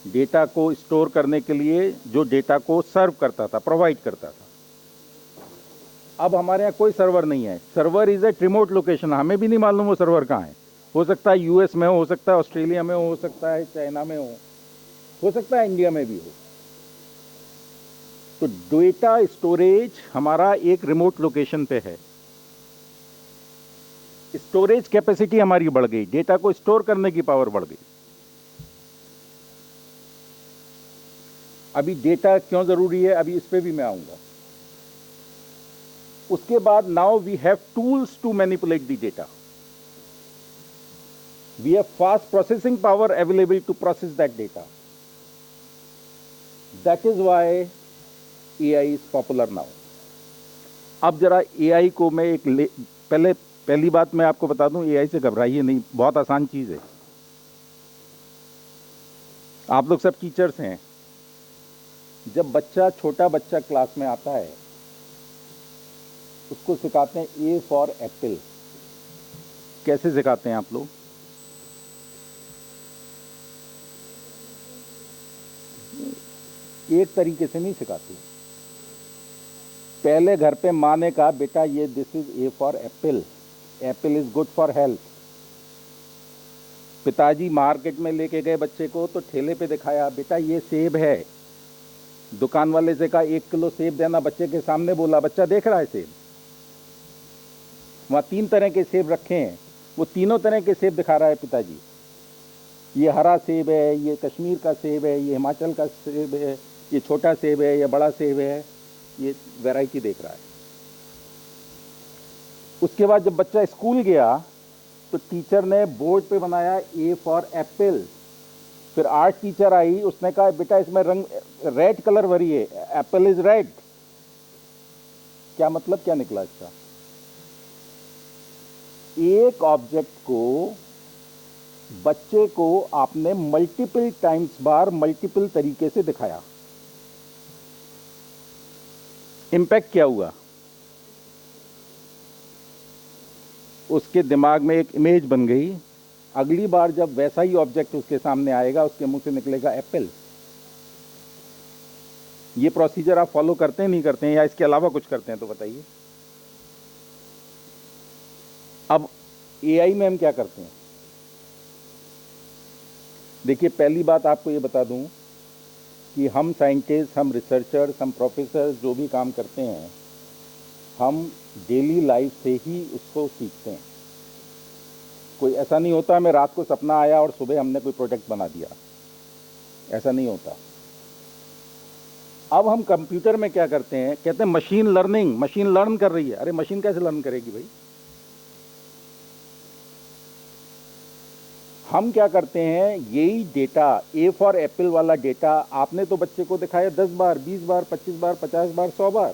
डेटा को स्टोर करने के लिए, जो डेटा को सर्व करता था, प्रोवाइड करता था. अब हमारे यहाँ कोई सर्वर नहीं है. Server is at remote location. हमें भी नहीं मालूम वो सर्वर कहाँ है. हो सकता है यूएस में हो सकता है ऑस्ट्रेलिया में हो सकता है चाइना में हो सकता है इंडिया में भी हो. तो डेटा स्टोरेज हमारा एक रिमोट लोकेशन पे है. स्टोरेज कैपेसिटी हमारी बढ़ गई, डेटा को स्टोर करने की पावर बढ़ गई. अभी डेटा क्यों जरूरी है, अभी इस पे भी मैं आऊंगा. उसके बाद now we have tools to manipulate the data. We have fast processing power available to process that data. That is why AI is popular now. अब जरा AI को मैं पहली बात मैं आपको बता दूं, AI से घबराइए नहीं, बहुत आसान चीज है. आप लोग सब टीचर्स हैं. जब छोटा बच्चा क्लास में आता है, उसको सिखाते हैं A फॉर एप्पल. कैसे सिखाते हैं आप लोग? एक तरीके से नहीं सिखाते. पहले घर पे माँ ने कहा बेटा ये this is A for Apple, Apple is good for health. पिताजी मार्केट में लेके गए बच्चे को तो ठेले पे दिखाया, बेटा ये सेब है. दुकान वाले से कहा 1 किलो सेब देना, बच्चे के सामने बोला, बच्चा देख रहा है सेब. वहाँ 3 तरह के सेब रखे हैं, वो तीनों तरह के सेब दिखा रहा है पिताजी. ये हरा सेब है, ये कश्मीर का सेब है, ये हिमाचल का सेब है, ये छोटा सेब है, ये बड़ा सेब है. ये वैरायटी देख रहा है. उसके बाद जब बच्चा स्कूल गया तो टीचर ने बोर्ड पे बनाया A फॉर एप्पल. फिर आर्ट टीचर आई, उसने कहा बेटा इसमें रंग रेड कलर भरिए, एप्पल इज रेड. क्या मतलब, क्या निकला इसका? एक ऑब्जेक्ट को, बच्चे को आपने मल्टीपल टाइम्स बार मल्टीपल तरीके से दिखाया. इंपैक्ट क्या हुआ? उसके दिमाग में एक इमेज बन गई. अगली बार जब वैसा ही ऑब्जेक्ट उसके सामने आएगा, उसके मुंह से निकलेगा एप्पल. ये प्रोसीजर आप फॉलो करते हैं, नहीं करते हैं, या इसके अलावा कुछ करते हैं तो बताइए. अब AI में हम क्या करते हैं? देखिए पहली बात आपको ये बता दूं कि हम साइंटिस्ट, हम रिसर्चर्स, हम प्रोफेसर्स जो भी काम करते हैं, हम डेली लाइफ से ही उसको सीखते हैं. कोई ऐसा नहीं होता हमें रात को सपना आया और सुबह हमने कोई प्रोडक्ट बना दिया, ऐसा नहीं होता. अब हम कंप्यूटर में क्या करते हैं, कहते हैं मशीन लर्निंग, मशीन लर्न कर रही है. अरे मशीन कैसे लर्न करेगी भाई? हम क्या करते हैं, यही डेटा A फॉर एप्पल वाला डेटा आपने तो बच्चे को दिखाया 10 बार, 20 बार, 25 बार, 50 बार, 100 बार.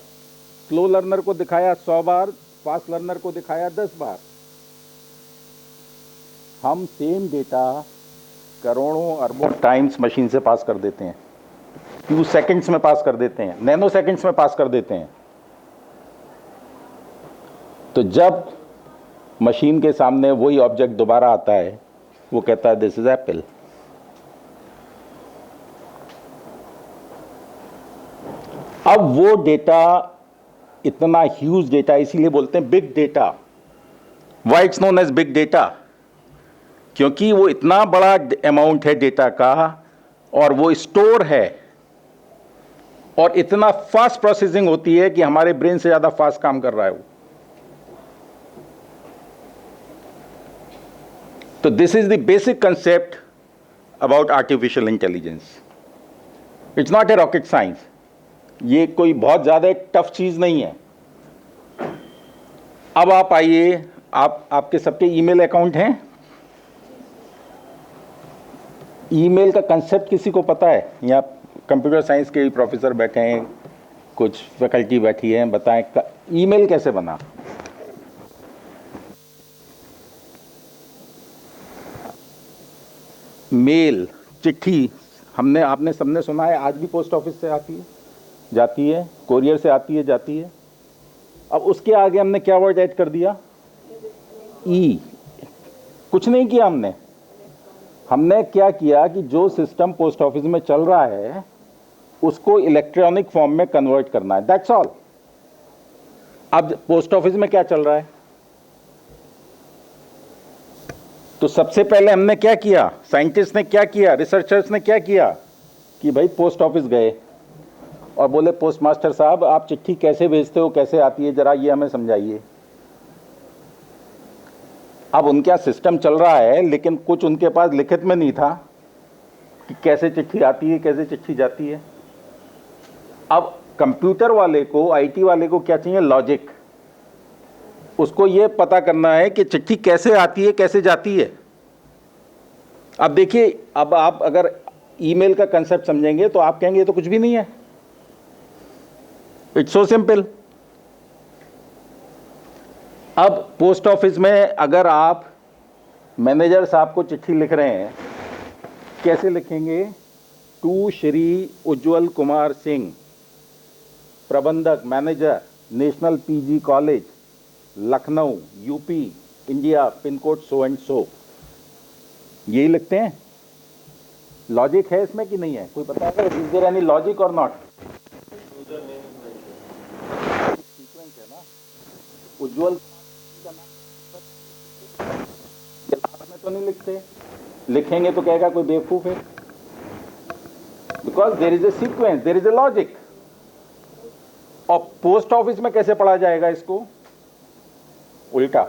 स्लो लर्नर को दिखाया 100 बार, फास्ट लर्नर को दिखाया 10 बार. हम सेम डेटा करोड़ों अरबों टाइम्स मशीन से पास कर देते हैं. few सेकंड्स में पास कर देते हैं, नैनो सेकंड्स में पास कर देते हैं. तो जब मशीन के सामने वही ऑब्जेक्ट दोबारा आता है, वो कहता है दिस इज एप्पल. अब वो डेटा इतना ह्यूज डेटा, इसीलिए बोलते हैं big data. Why it's known as big data? क्योंकि वो इतना बड़ा अमाउंट है डेटा का, और वो स्टोर है, और इतना फास्ट प्रोसेसिंग होती है कि हमारे ब्रेन से ज्यादा फास्ट काम कर रहा है वो. तो this is the basic concept about artificial intelligence. It's not a rocket science, ये कोई बहुत ज़्यादा टफ चीज़ नहीं है। अब आप आइए, आपके सबके ईमेल अकाउंट हैं? ईमेल का कंसेप्ट किसी को पता है? यहाँ कंप्यूटर साइंस के प्रोफेसर बैठे हैं, कुछ फैकल्टी बैठी है, बताएं ईमेल कैसे बना? मेल, चिट्ठी, आपने सबने सुना है, आज भी पोस्ट ऑफिस से आती है, जाती है, कोरियर से आती है, जाती है। अब उसके आगे हमने क्या वर्ड ऐड कर दिया? ई। कुछ नहीं किया हमने क्या किया कि जो सिस्टम पोस्ट ऑफिस में चल रहा है उसको इलेक्ट्रॉनिक फॉर्म में कन्वर्ट करना है, दैट्स ऑल। अब पोस्ट ऑफिस में क्या चल रहा है? तो सबसे पहले हमने क्या किया, साइंटिस्ट ने क्या किया, रिसर्चर्स ने क्या किया कि भाई पोस्ट ऑफिस गए और बोले पोस्ट मास्टर साहब आप चिट्ठी कैसे भेजते हो, कैसे आती है, जरा ये हमें समझाइए। अब उनका सिस्टम चल रहा है, लेकिन कुछ उनके पास लिखित में नहीं था कि कैसे चिट्ठी आती है, कैसे चिट्ठी जाती है। अब कंप्यूटर वाले को, आईटी वाले को क्या चाहिए? लॉजिक। उसको ये पता करना है कि चिट्ठी कैसे आती है, कैसे जाती है। अब देखिए, अब आप अगर ईमेल का कंसेप्ट समझेंगे तो आप कहेंगे ये तो कुछ भी नहीं है, इट्स सो सिंपल। अब पोस्ट ऑफिस में अगर आप मैनेजर साहब को चिट्ठी लिख रहे हैं, कैसे लिखेंगे? टू श्री उज्जवल कुमार सिंह, प्रबंधक manager, national PG college, Lucknow, UP, India, pin code so and so. यही लिखते हैं। लॉजिक है इसमें कि नहीं है? कोई बताएगा इज देयर एनी लॉजिक और नॉट? सीक्वेंस है ना। उज्जवल लास्ट में तो नहीं लिखते, लिखेंगे तो कहेगा कोई बेवकूफ है, because there is a sequence, there is a logic. और पोस्ट ऑफिस में कैसे पढ़ा जाएगा इसको? उल्टा,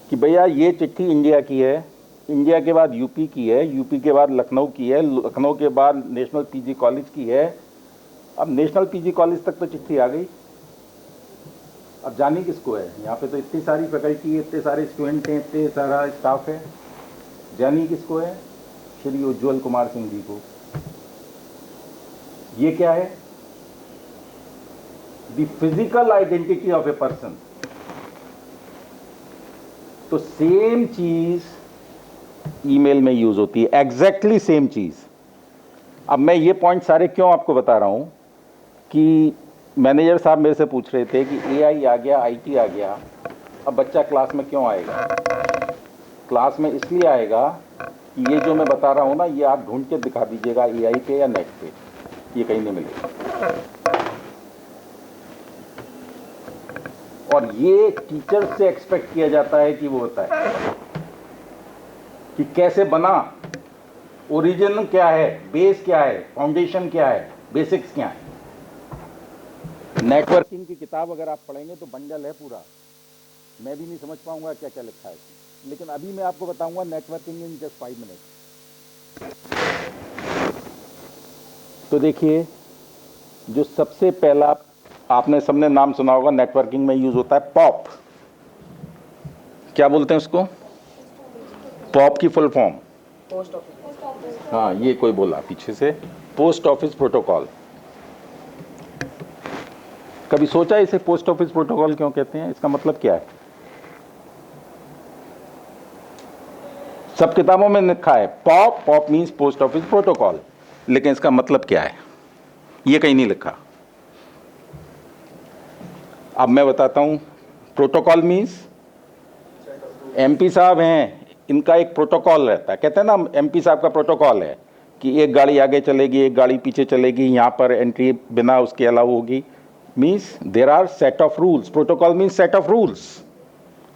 कि भैया ये चिट्ठी इंडिया की है, इंडिया के बाद यूपी की है, यूपी के बाद लखनऊ की है, लखनऊ के बाद नेशनल पीजी कॉलेज की है। अब नेशनल पीजी कॉलेज तक तो चिट्ठी आ गई, अब जानी किसको है? यहाँ पे तो इतनी सारी फैकल्टी है, इतने सारे स्टूडेंट हैं, इतने सारा स्टाफ है, जानी किसको है? श्री उज्जवल कुमार सिंह जी को। ये क्या है? The physical identity of a person. तो सेम चीज ईमेल में यूज होती है, एग्जैक्टली सेम चीज। अब मैं ये पॉइंट सारे क्यों आपको बता रहा हूं कि मैनेजर साहब मेरे से पूछ रहे थे कि एआई आ गया, आईटी आ गया, अब बच्चा क्लास में क्यों आएगा? क्लास में इसलिए आएगा कि ये जो मैं बता रहा हूं ना, ये आप ढूंढ के दिखा दीजिएगा एआई पे या नेट पे, ये कहीं नहीं मिलेगा। और ये टीचर से एक्सपेक्ट किया जाता है कि वो बताए कि कैसे बना, ओरिजिन क्या है, बेस क्या है, फाउंडेशन क्या है, बेसिक्स क्या है। नेटवर्किंग की किताब अगर आप पढ़ेंगे तो बंडल है पूरा, मैं भी नहीं समझ पाऊंगा क्या क्या लिखा है इसमें, लेकिन अभी मैं आपको बताऊंगा नेटवर्किंग इन जस्ट 5 मिनट। तो देखिए, जो सबसे पहला आपने सबने नाम सुना होगा, नेटवर्किंग में यूज होता है पॉप। क्या बोलते हैं उसको? पॉप की फुल फॉर्म? Post office. हाँ, ये कोई बोला पीछे से, पोस्ट ऑफिस प्रोटोकॉल। कभी सोचा इसे पोस्ट ऑफिस प्रोटोकॉल क्यों कहते हैं? इसका मतलब क्या है? सब किताबों में लिखा है pop, pop means post office protocol, लेकिन इसका मतलब क्या है ये कहीं नहीं लिखा। अब मैं बताता हूं। प्रोटोकॉल मींस, एमपी साहब हैं, इनका एक प्रोटोकॉल रहता है, कहते हैं ना एमपी साहब का प्रोटोकॉल है कि एक गाड़ी आगे चलेगी, एक गाड़ी पीछे चलेगी, यहाँ पर एंट्री बिना उसके अलाउ होगी। Means there are set of rules. Protocol means set of rules.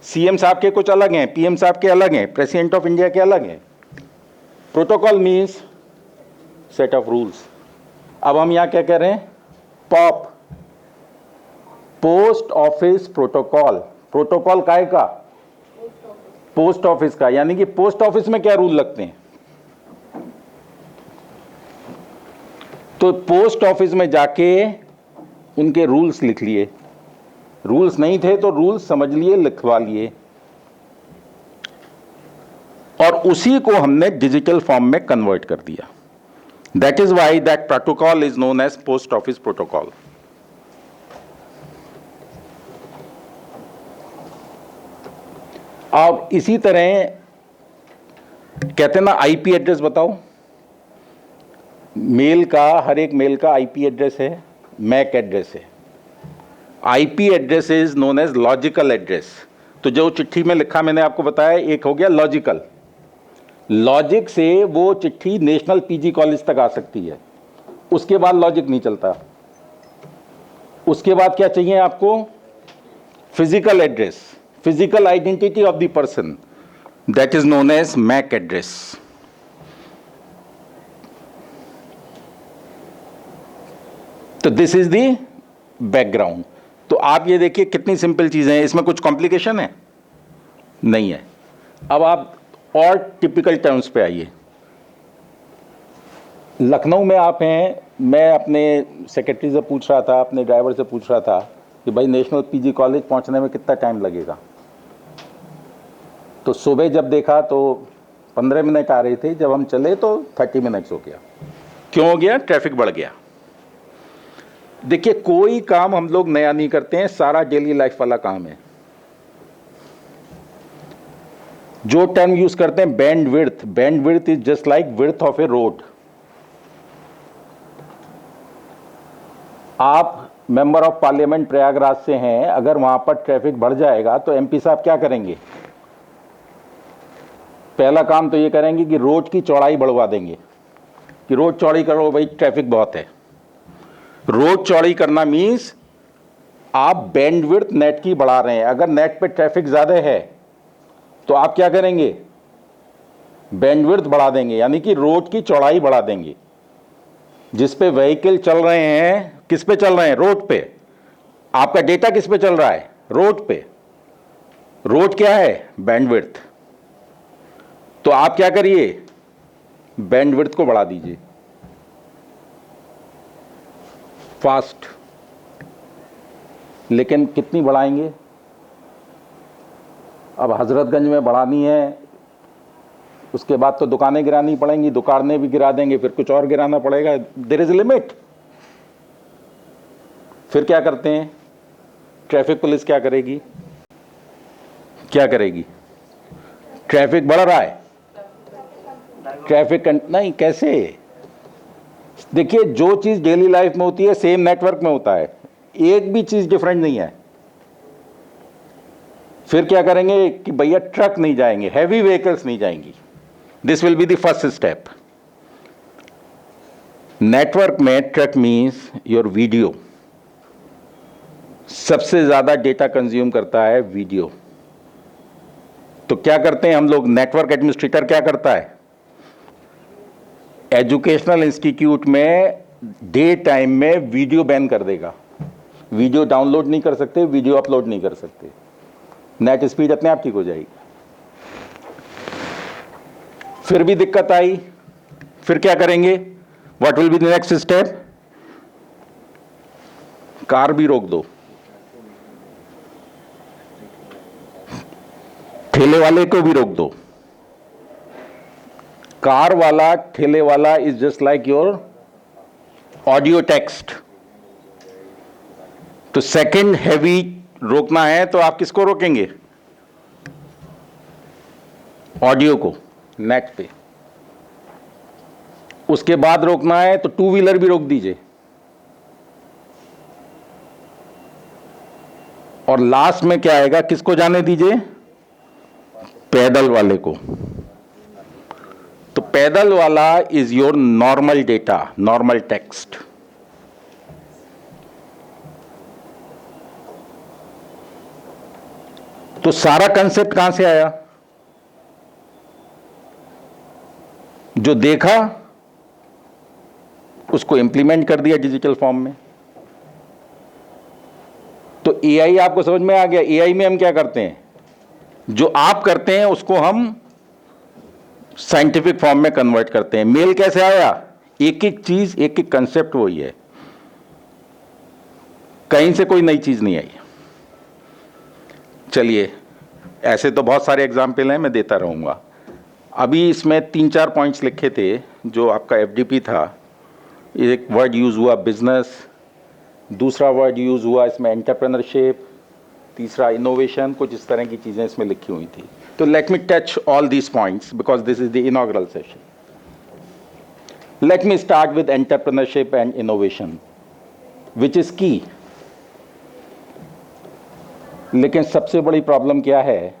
CM साहब के कुछ अलग हैं, पीएम साहब के अलग हैं, प्रेसिडेंट ऑफ इंडिया के अलग हैं। Protocol means set of rules. अब हम यहाँ क्या कह रहे हैं? Pop, post office protocol. Protocol काहे का? पोस्ट ऑफिस का। यानी कि पोस्ट ऑफिस में क्या रूल लगते हैं? तो पोस्ट ऑफिस में जाके उनके रूल्स लिख लिए, रूल्स नहीं थे तो रूल्स समझ लिए, लिखवा लिए, और उसी को हमने डिजिटल फॉर्म में कन्वर्ट कर दिया। That is why that protocol is known as post office protocol. अब इसी तरह कहते हैं ना, आईपी एड्रेस बताओ। मेल का, हर एक मेल का आईपी एड्रेस है, मैक एड्रेस है। IP address is known as logical address. तो जो चिट्ठी में लिखा मैंने आपको बताया, एक हो गया लॉजिकल। लॉजिक से वो चिट्ठी नेशनल पीजी कॉलेज तक आ सकती है, उसके बाद लॉजिक नहीं चलता। उसके बाद क्या चाहिए आपको? Physical address, physical identity of the person, that is known as MAC address. तो दिस इज द बैकग्राउंड। तो आप ये देखिए कितनी सिंपल चीजें हैं, इसमें कुछ कॉम्प्लिकेशन है नहीं है। अब आप और टिपिकल टर्म्स पे आइए। लखनऊ में आप हैं, मैं अपने सेक्रेटरी से पूछ रहा था, अपने ड्राइवर से पूछ रहा था कि भाई नेशनल पीजी कॉलेज पहुंचने में कितना टाइम लगेगा। तो सुबह जब देखा तो 15 मिनट आ रहे थे, जब हम चले तो 30 मिनट्स हो गया। क्यों हो गया? ट्रैफिक बढ़ गया। देखिए, कोई काम हम लोग नया नहीं करते हैं, सारा डेली लाइफ वाला काम है। जो टर्म यूज करते हैं bandwidth, bandwidth is just like width of A road. आप मेंबर ऑफ पार्लियामेंट प्रयागराज से हैं, अगर वहां पर ट्रैफिक बढ़ जाएगा तो एमपी साहब क्या करेंगे? पहला काम तो ये करेंगे कि रोड की चौड़ाई बढ़वा देंगे, कि रोड चौड़ी करो भाई, ट्रैफिक बहुत है। रोड चौड़ी करना मीन्स आप बैंडविड्थ नेट की बढ़ा रहे हैं। अगर नेट पे ट्रैफिक ज्यादा है तो आप क्या करेंगे? बैंडविड्थ बढ़ा देंगे, यानी कि रोड की चौड़ाई बढ़ा देंगे। जिस पे व्हीकल चल रहे हैं, किस पे चल रहे हैं? रोड पे। आपका डेटा किस पे चल रहा है? रोड पे। रोड क्या है? बैंडविड्थ। तो आप क्या करिए? बैंडविड्थ को बढ़ा दीजिए, फास्ट। लेकिन कितनी बढ़ाएंगे? अब हजरतगंज में बढ़ानी है, उसके बाद तो दुकानें गिरानी पड़ेंगी, दुकानें भी गिरा देंगे, फिर कुछ और गिराना पड़ेगा। There is limit. फिर क्या करते हैं? ट्रैफिक पुलिस क्या करेगी? क्या करेगी? ट्रैफिक बढ़ रहा है, ट्रैफिक नहीं, कैसे? देखिए, जो चीज डेली लाइफ में होती है सेम नेटवर्क में होता है, एक भी चीज डिफरेंट नहीं है। फिर क्या करेंगे कि भैया ट्रक नहीं जाएंगे, हैवी व्हीकल्स नहीं जाएंगी। This will be the first step. Network में ट्रक मीन्स योर वीडियो। सबसे ज्यादा डेटा कंज्यूम करता है वीडियो। तो क्या करते हैं हम लोग? नेटवर्क एडमिनिस्ट्रेटर क्या करता है? एजुकेशनल इंस्टीट्यूट में डे टाइम में वीडियो बैन कर देगा। वीडियो डाउनलोड नहीं कर सकते, वीडियो अपलोड नहीं कर सकते, नेट स्पीड अपने आप ठीक हो जाएगी। फिर भी दिक्कत आई, फिर क्या करेंगे? What will be the next step? Car भी रोक दो, ठेले वाले को भी रोक दो। कार वाला, ठेले वाला is just like your audio text. तो सेकंड हैवी रोकना है तो आप किसको रोकेंगे? ऑडियो को, नेट पे। उसके बाद रोकना है तो टू व्हीलर भी रोक दीजिए। और लास्ट में क्या आएगा? किसको जाने दीजिए? पैदल वाले को। तो पैदल वाला is your normal data, normal text. तो सारा कंसेप्ट कहां से आया? जो देखा उसको इंप्लीमेंट कर दिया डिजिटल फॉर्म में। तो एआई आपको समझ में आ गया। एआई में हम क्या करते हैं? जो आप करते हैं उसको हम साइंटिफिक फॉर्म में कन्वर्ट करते हैं। मेल कैसे आया? एक एक चीज, एक एक कंसेप्ट वही है, कहीं से कोई नई चीज नहीं आई। चलिए, ऐसे तो बहुत सारे एग्जाम्पल हैं, मैं देता रहूंगा। अभी इसमें 3-4 पॉइंट्स लिखे थे जो आपका एफडीपी था। एक वर्ड यूज हुआ बिजनेस, दूसरा वर्ड यूज हुआ इसमें एंटरप्रेन्योरशिप, तीसरा इनोवेशन, कुछ इस तरह की चीजें इसमें लिखी हुई थी। तो let me touch all these points because this is the inaugural session. Let me start with entrepreneurship and innovation which is की। लेकिन सबसे बड़ी प्रॉब्लम क्या है,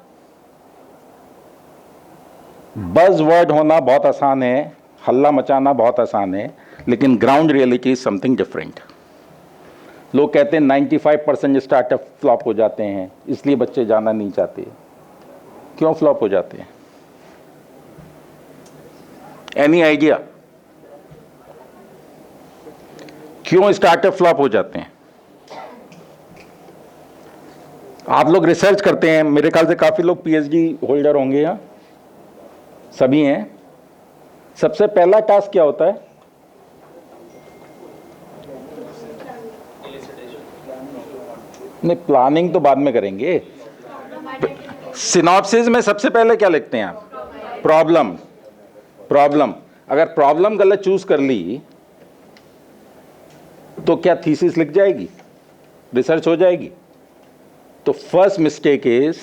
बज़ वर्ड होना बहुत आसान है, हल्ला मचाना बहुत आसान है, लेकिन ground reality is something different. लोग कहते हैं 95% स्टार्टअप फ्लॉप हो जाते हैं, इसलिए बच्चे जाना नहीं चाहते। क्यों फ्लॉप हो जाते हैं? एनी आइडिया क्यों स्टार्टअप फ्लॉप हो जाते हैं? आप लोग रिसर्च करते हैं, मेरे ख्याल से काफी लोग पीएचडी होल्डर होंगे यहाँ, सभी हैं। सबसे पहला टास्क क्या होता है? नहीं, प्लानिंग तो बाद में करेंगे। सिनॉप्सिस में सबसे पहले क्या लिखते हैं आप? प्रॉब्लम। प्रॉब्लम, अगर प्रॉब्लम गलत चूज कर ली तो क्या थीसिस लिख जाएगी? रिसर्च हो जाएगी? तो first mistake is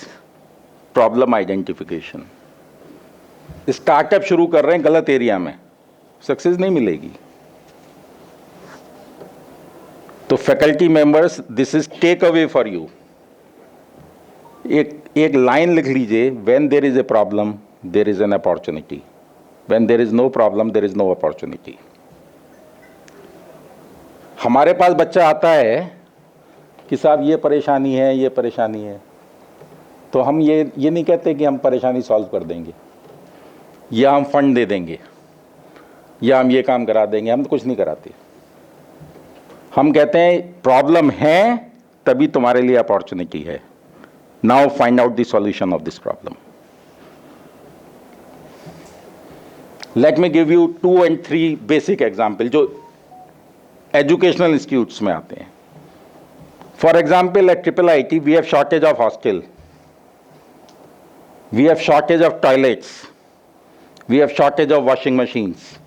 problem identification. Startup शुरू कर रहे हैं गलत एरिया में, सक्सेस नहीं मिलेगी। तो faculty members, this is take away for you. एक लाइन लिख लीजिए, when there is a problem there is an opportunity, when there is no problem there is no opportunity. हमारे पास बच्चा आता है कि साहब ये परेशानी है, ये परेशानी है, तो हम ये नहीं कहते कि हम परेशानी सॉल्व कर देंगे या हम फंड दे देंगे या हम ये काम करा देंगे। हम तो कुछ नहीं कराते। हम कहते हैं प्रॉब्लम है तभी तुम्हारे लिए अपॉर्चुनिटी है। Now find out the solution of this problem. Let me give you 2 and 3 basic example जो एजुकेशनल इंस्टीट्यूट्स में आते हैं। For example, at IIIT we have shortage of hostel, we have shortage of toilets, we have shortage of washing machines.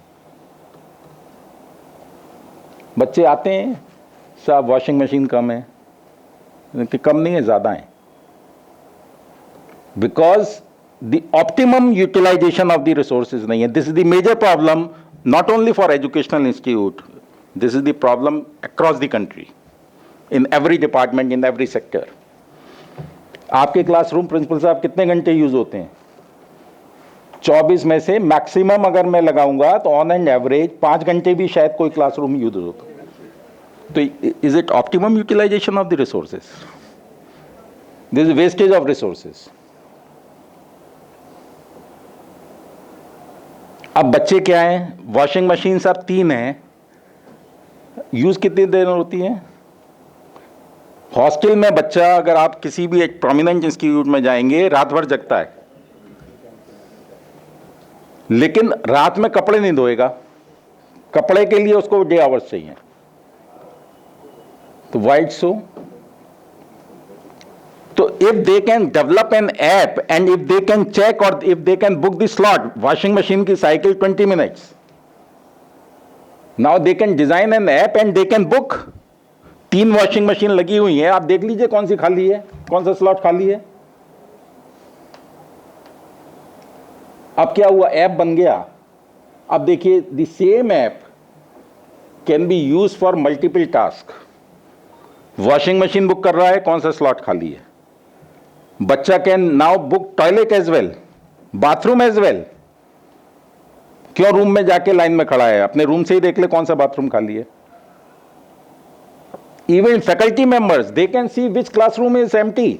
बच्चे आते हैं, साहब washing machine कम है, कि कम नहीं है, ज़्यादा है। Because the optimum utilisation of the resources नहीं है। This is the major problem not only for educational institute, this is the problem across the country, in every department, in every sector. आपके classroom principal साहब कितने घंटे use होते हैं? 24 में से मैक्सिमम अगर मैं लगाऊंगा तो ऑन एंड एवरेज 5 घंटे भी शायद कोई क्लासरूम यूज होता। तो is it optimum utilisation of the resources? This is wastage of resources. अब बच्चे क्या हैं? वॉशिंग मशीन सब 3 हैं, यूज कितनी देर होती है? हॉस्टल में बच्चा, अगर आप किसी भी एक प्रोमिनेंट इंस्टीट्यूट में जाएंगे, रात भर जगता है, लेकिन रात में कपड़े नहीं धोएगा। कपड़े के लिए उसको डे आवर्स चाहिए। तो वाइट सो, तो if they can develop an app and if they can check और if they can book the slot, washing machine की cycle 20 minutes, now they can design an app and they can book. 3 washing machine लगी हुई है, आप देख लीजिए कौन सी खाली है, कौन सा स्लॉट खाली है। अब क्या हुआ? ऐप बन गया। अब देखिए, the same app can be use for multiple task. Washing machine book कर रहा है, कौन सा स्लॉट खाली है। बच्चा can now book toilet as well, bathroom as well. क्यों रूम में जाके लाइन में खड़ा है? अपने रूम से ही देख ले कौन सा बाथरूम खाली है। Even faculty members, they can see which classroom is empty.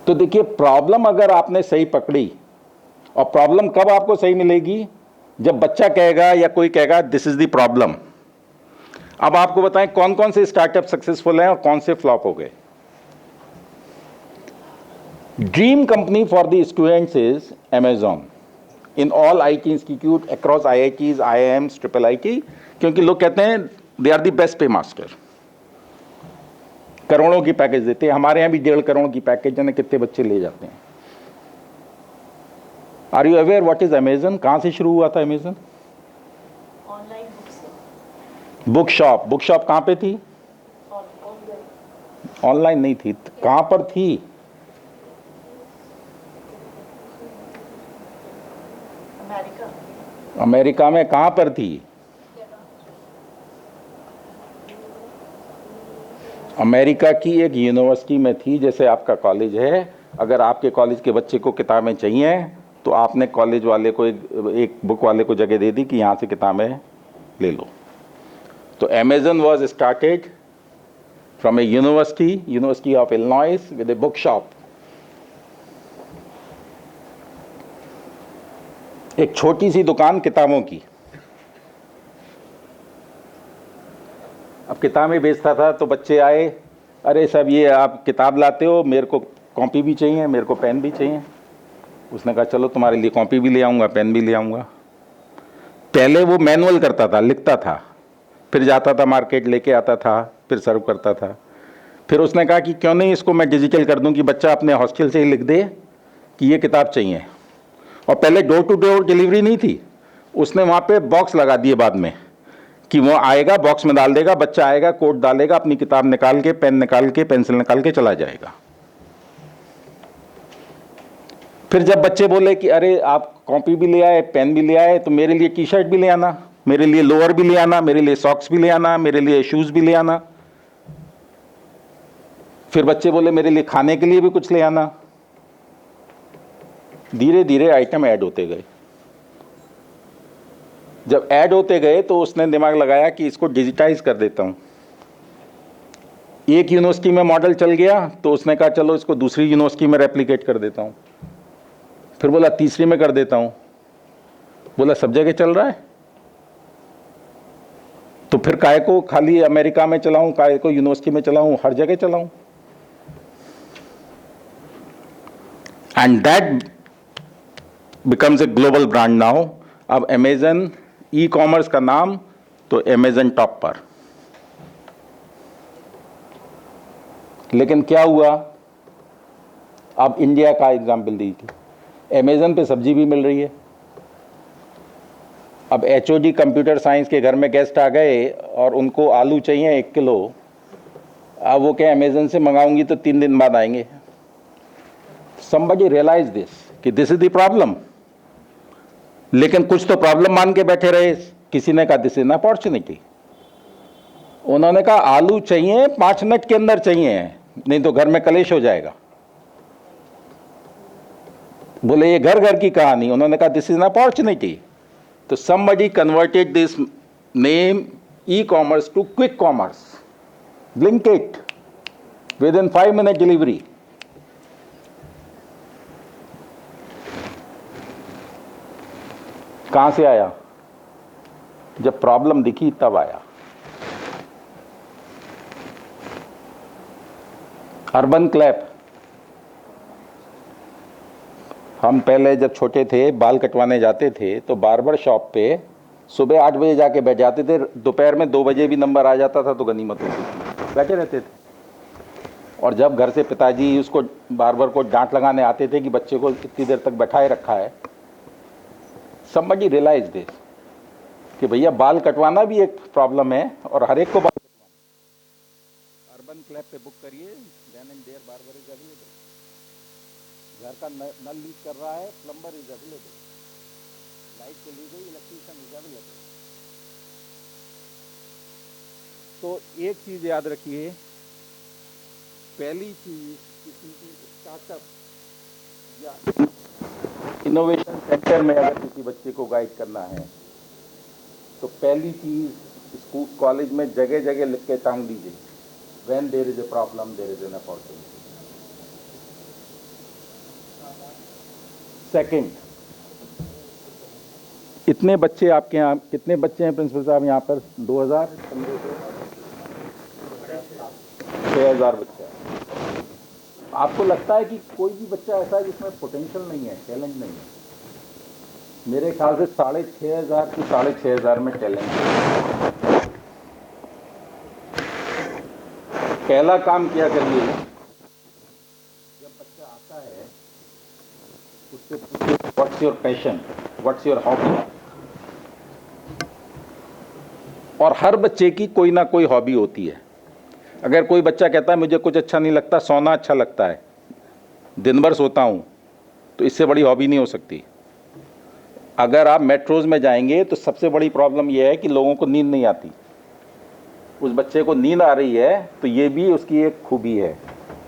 तो देखिए, प्रॉब्लम अगर आपने सही पकड़ी, और प्रॉब्लम कब आपको सही मिलेगी? जब बच्चा कहेगा या कोई कहेगा दिस इज द प्रॉब्लम। अब आपको बताएं कौन कौन से स्टार्टअप सक्सेसफुल हैं और कौन से फ्लॉप हो गए। Dream company for the students is Amazon, in all IT institute across IITs, IIMs, IIIT, क्योंकि लोग कहते हैं दे आर द बेस्ट पे मास्टर, करोड़ों की पैकेज देते हैं। हमारे यहाँ भी 1.5 करोड़ की पैकेज जाने कितने बच्चे ले जाते हैं। Are you aware what is Amazon? कहाँ से शुरू हुआ था Amazon? Book shop. Book shop कहाँ पे थी? ऑनलाइन नहीं थी, कहाँ पर थी? अमेरिका में। कहाँ पर थी? अमेरिका की एक यूनिवर्सिटी में थी, जैसे आपका कॉलेज है। अगर आपके कॉलेज के बच्चे को किताबें चाहिए तो आपने कॉलेज वाले को एक बुक वाले को जगह दे दी कि यहाँ से किताबें ले लो। तो Amazon was started from A university of Illinois with A book shop. एक छोटी सी दुकान किताबों की। अब किताबें बेचता था तो बच्चे आए, अरे सब ये आप किताब लाते हो, मेरे को कॉपी भी चाहिए, मेरे को पेन भी चाहिए। उसने कहा चलो तुम्हारे लिए कॉपी भी ले आऊँगा, पेन भी ले आऊँगा। पहले वो मैनुअल करता था, लिखता था, फिर जाता था मार्केट लेके आता था, फिर सर्व करता था। फिर उसने कहा कि क्यों नहीं इसको मैं डिजिटल कर दूं कि बच्चा अपने हॉस्टल से ही लिख दे कि ये किताब चाहिए। और पहले डोर टू डोर डिलीवरी नहीं थी, उसने वहाँ पे बॉक्स लगा दिए बाद में कि वो आएगा, बॉक्स में डाल देगा, बच्चा आएगा, कोड डालेगा, अपनी किताब निकाल के, पेन निकाल के, पेंसिल निकाल के चला जाएगा। फिर जब बच्चे बोले कि अरे आप कॉपी भी ले आए, पेन भी ले आए, तो मेरे लिए टी शर्ट भी ले आना, मेरे लिए लोअर भी ले आना, मेरे लिए सॉक्स भी ले आना, मेरे लिए शूज भी ले आना। फिर बच्चे बोले मेरे लिए खाने के लिए भी कुछ ले आना। धीरे धीरे आइटम ऐड होते गए। जब ऐड होते गए तो उसने दिमाग लगाया कि इसको डिजिटाइज कर देता हूं। एक यूनिवर्सिटी में मॉडल चल गया तो उसने कहा चलो इसको दूसरी यूनिवर्सिटी में रेप्लिकेट कर देता हूं। फिर बोला तीसरी में कर देता हूं। बोला सब जगह चल रहा है तो फिर काय को खाली अमेरिका में चलाऊं, काय को यूनिवर्सिटी में चलाऊं, हर जगह चलाऊं। And that becomes a global brand now. अब अमेजन ई कॉमर्स का नाम तो अमेजन टॉप पर। लेकिन क्या हुआ? अब इंडिया का एग्जाम्पल दीजिए। अमेजन पे सब्जी भी मिल रही है। अब HOD कंप्यूटर साइंस के घर में गेस्ट आ गए और उनको आलू चाहिए 1 किलो। अब वो क्या अमेजन से मंगाऊंगी तो 3 दिन बाद आएंगे। Somebody realized this कि दिस इज द प्रॉब्लम। लेकिन कुछ तो प्रॉब्लम मान के बैठे रहे। किसी ने कहा दिस इज एन अपॉर्चुनिटी। उन्होंने कहा आलू चाहिए 5 मिनट के अंदर चाहिए, नहीं तो घर में कलेश हो जाएगा। बोले ये घर घर की कहानी। उन्होंने कहा दिस इज एन अपॉर्चुनिटी। तो somebody converted this name e-commerce to quick commerce. Blinkit within 5-minute delivery. कहां से आया? जब प्रॉब्लम दिखी तब आया। Urban clap. हम पहले जब छोटे थे बाल कटवाने जाते थे तो बार्बर शॉप पे सुबह 8 बजे जाके बैठ जाते थे, दोपहर में 2 बजे भी नंबर आ जाता था तो गनीमत होती थी, बैठे रहते थे। और जब घर से पिताजी उसको बार्बर को डांट लगाने आते थे कि बच्चे को इतनी देर तक बैठाए रखा है, somebody realized this कि भैया बाल कटवाना भी एक प्रॉब्लम है और हर एक को बाल कटवाना। अर्बन क्लैप पे बुक करिए, then and there barber is available. घर का नल लीक कर रहा है, प्लम्बर इज अवेलेबल। लाइट चली गई, इलेक्ट्रीशियन इज अवेलेबल। तो एक चीज याद रखिए, पहली चीज किसी की स्टार्टअप या इनोवेशन सेंटर में अगर किसी बच्चे को गाइड करना है तो पहली चीज स्कूल कॉलेज में जगह जगह लिख के टांग दीजिए, when there is a problem there is an opportunity. Second, इतने बच्चे आपके यहाँ, कितने बच्चे हैं प्रिंसिपल साहब यहाँ पर? 2000 6000 बच्चे। आपको लगता है कि कोई भी बच्चा ऐसा है जिसमें पोटेंशियल नहीं है, टैलेंट नहीं है? मेरे ख्याल से 6,500 की 6,500 में टैलेंट है। पहला काम क्या करिए, जब बच्चा आता है उससे पूछिए what's your passion, what's your hobby. और हर बच्चे की कोई ना कोई हॉबी होती है। अगर कोई बच्चा कहता है मुझे कुछ अच्छा नहीं लगता, सोना अच्छा लगता है, दिन भर सोता हूँ, तो इससे बड़ी हॉबी नहीं हो सकती। अगर आप मेट्रोज में जाएंगे तो सबसे बड़ी प्रॉब्लम यह है कि लोगों को नींद नहीं आती। उस बच्चे को नींद आ रही है तो ये भी उसकी एक खूबी है,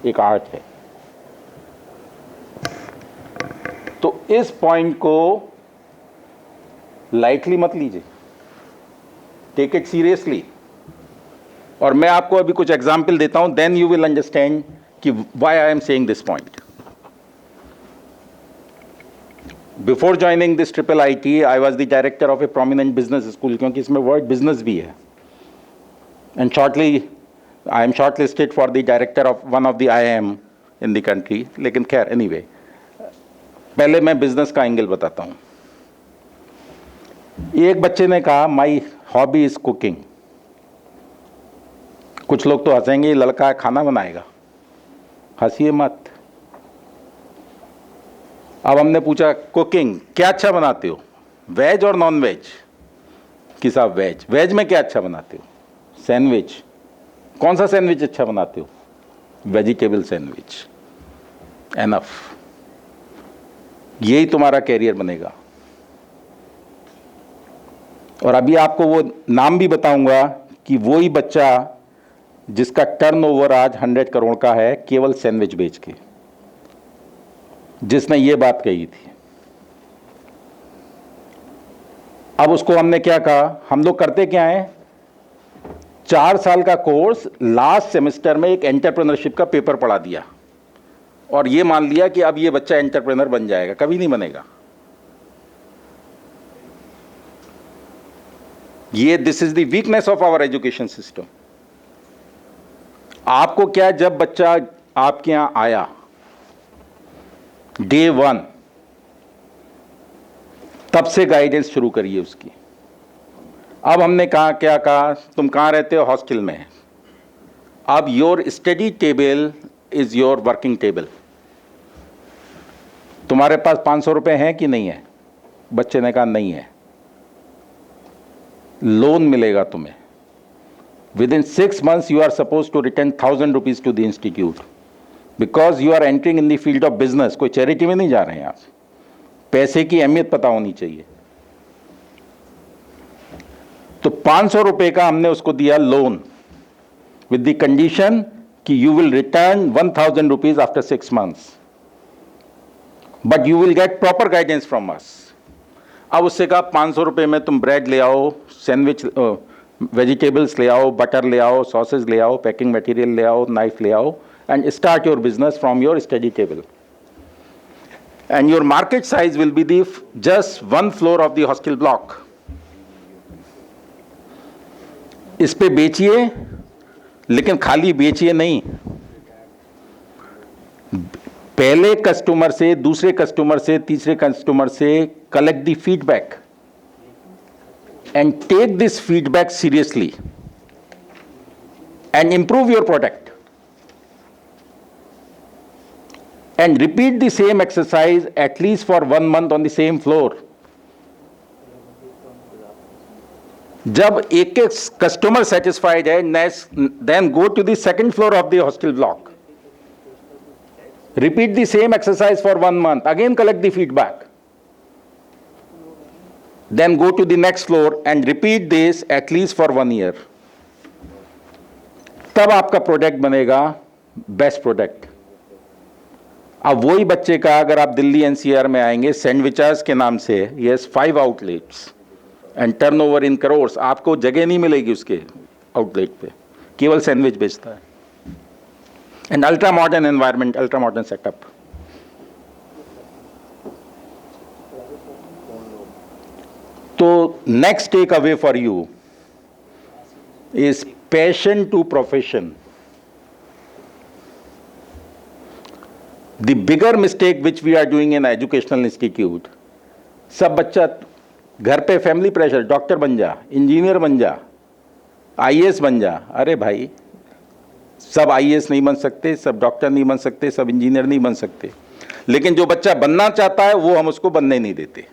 एक आर्ट है। तो इस पॉइंट को लाइटली मत लीजिए, टेक इट सीरियसली। और मैं आपको अभी कुछ एग्जाम्पल देता हूं, देन यू विल अंडरस्टैंड कि why I am saying this point. Before joining this triple IT I was the director of A prominent business school, क्योंकि इसमें वर्ड बिजनेस भी है। And shortly I am short listed for the director of one of the IIM in the country. लेकिन खैर anyway, पहले मैं business का angle बताता हूं। एक बच्चे ने कहा माई हॉबी इज कुकिंग। कुछ लोग तो हंसेंगे, ये लड़का खाना बनाएगा। हंसिए मत। अब हमने पूछा कुकिंग क्या अच्छा बनाते हो, वेज और नॉन वेज? कि साहब वेज। वेज में क्या अच्छा बनाते हो? सैंडविच। कौन सा सैंडविच अच्छा बनाते हो? Vegetable sandwich. एनफ। यही तुम्हारा कैरियर बनेगा। और अभी आपको वो नाम भी बताऊंगा कि वही बच्चा जिसका टर्नओवर आज 100 करोड़ का है केवल सैंडविच बेच के, जिसने ये बात कही थी। अब उसको हमने क्या कहा, हम लोग करते क्या है, 4 साल का कोर्स, लास्ट सेमेस्टर में एक एंटरप्रेन्योरशिप का पेपर पढ़ा दिया और ये मान लिया कि अब ये बच्चा एंटरप्रेन्योर बन जाएगा। कभी नहीं बनेगा। ये this is the weakness of our education system. आपको क्या, जब बच्चा आपके यहां आया डे 1, तब से गाइडेंस शुरू करिए उसकी। अब हमने कहा, क्या कहा, तुम कहां रहते हो? हॉस्टल में। अब your study table is your working table. तुम्हारे पास 500 रुपए हैं कि नहीं है? बच्चे ने कहा नहीं है। लोन मिलेगा तुम्हें। Within 6 months you are supposed to return 1,000 rupees to the institute because you are entering in the field of business। कोई चैरिटी में नहीं जा रहे हैं आप। पैसे की अहमियत पता होनी चाहिए। तो 500 रुपए का हमने उसको दिया लोन, with the condition कि you will return 1,000 rupees after 6 months, but you will get proper guidance from us। अब उससे कहा 500 रुपए में तुम ब्रेड ले आओ, सैंडविच, वेजिटेबल्स ले आओ, बटर ले आओ, सॉसेज ले आओ, पैकिंग मटेरियल ले आओ, नाइफ ले आओ, and start your business from your study table. And your market size will be the just 1 floor of the hostel block. इस पे बेचिए, लेकिन खाली बेचिए नहीं। पहले कस्टमर से, दूसरे कस्टमर से, तीसरे कस्टमर से collect the feedback and take this feedback seriously and improve your product and repeat the same exercise at least for 1 month on the same floor। जब एक कस्टमर satisfied है, then go to the second floor of the hostel block, repeat the same exercise for 1 month, again collect the feedback, then go to the next floor and repeat this at least for 1 year। तब आपका product बनेगा best product. अब वही बच्चे का, अगर आप Delhi NCR में आएंगे, सैंडविचर्स के नाम से, yes 5 outlets and turnover in crores, आपको जगह नहीं मिलेगी उसके आउटलेट पे, केवल सैंडविच बेचता है। And ultra modern environment, ultra modern setup. तो next take away for you is passion to profession. The bigger mistake which we are doing in educational institute, सब बच्चा घर पे फैमिली प्रेशर, डॉक्टर बन जा, इंजीनियर बन जा, आईएएस बन जा। अरे भाई, सब आईएएस नहीं बन सकते, सब डॉक्टर नहीं बन सकते, सब इंजीनियर नहीं बन सकते, लेकिन जो बच्चा बनना चाहता है वो हम उसको बनने नहीं देते।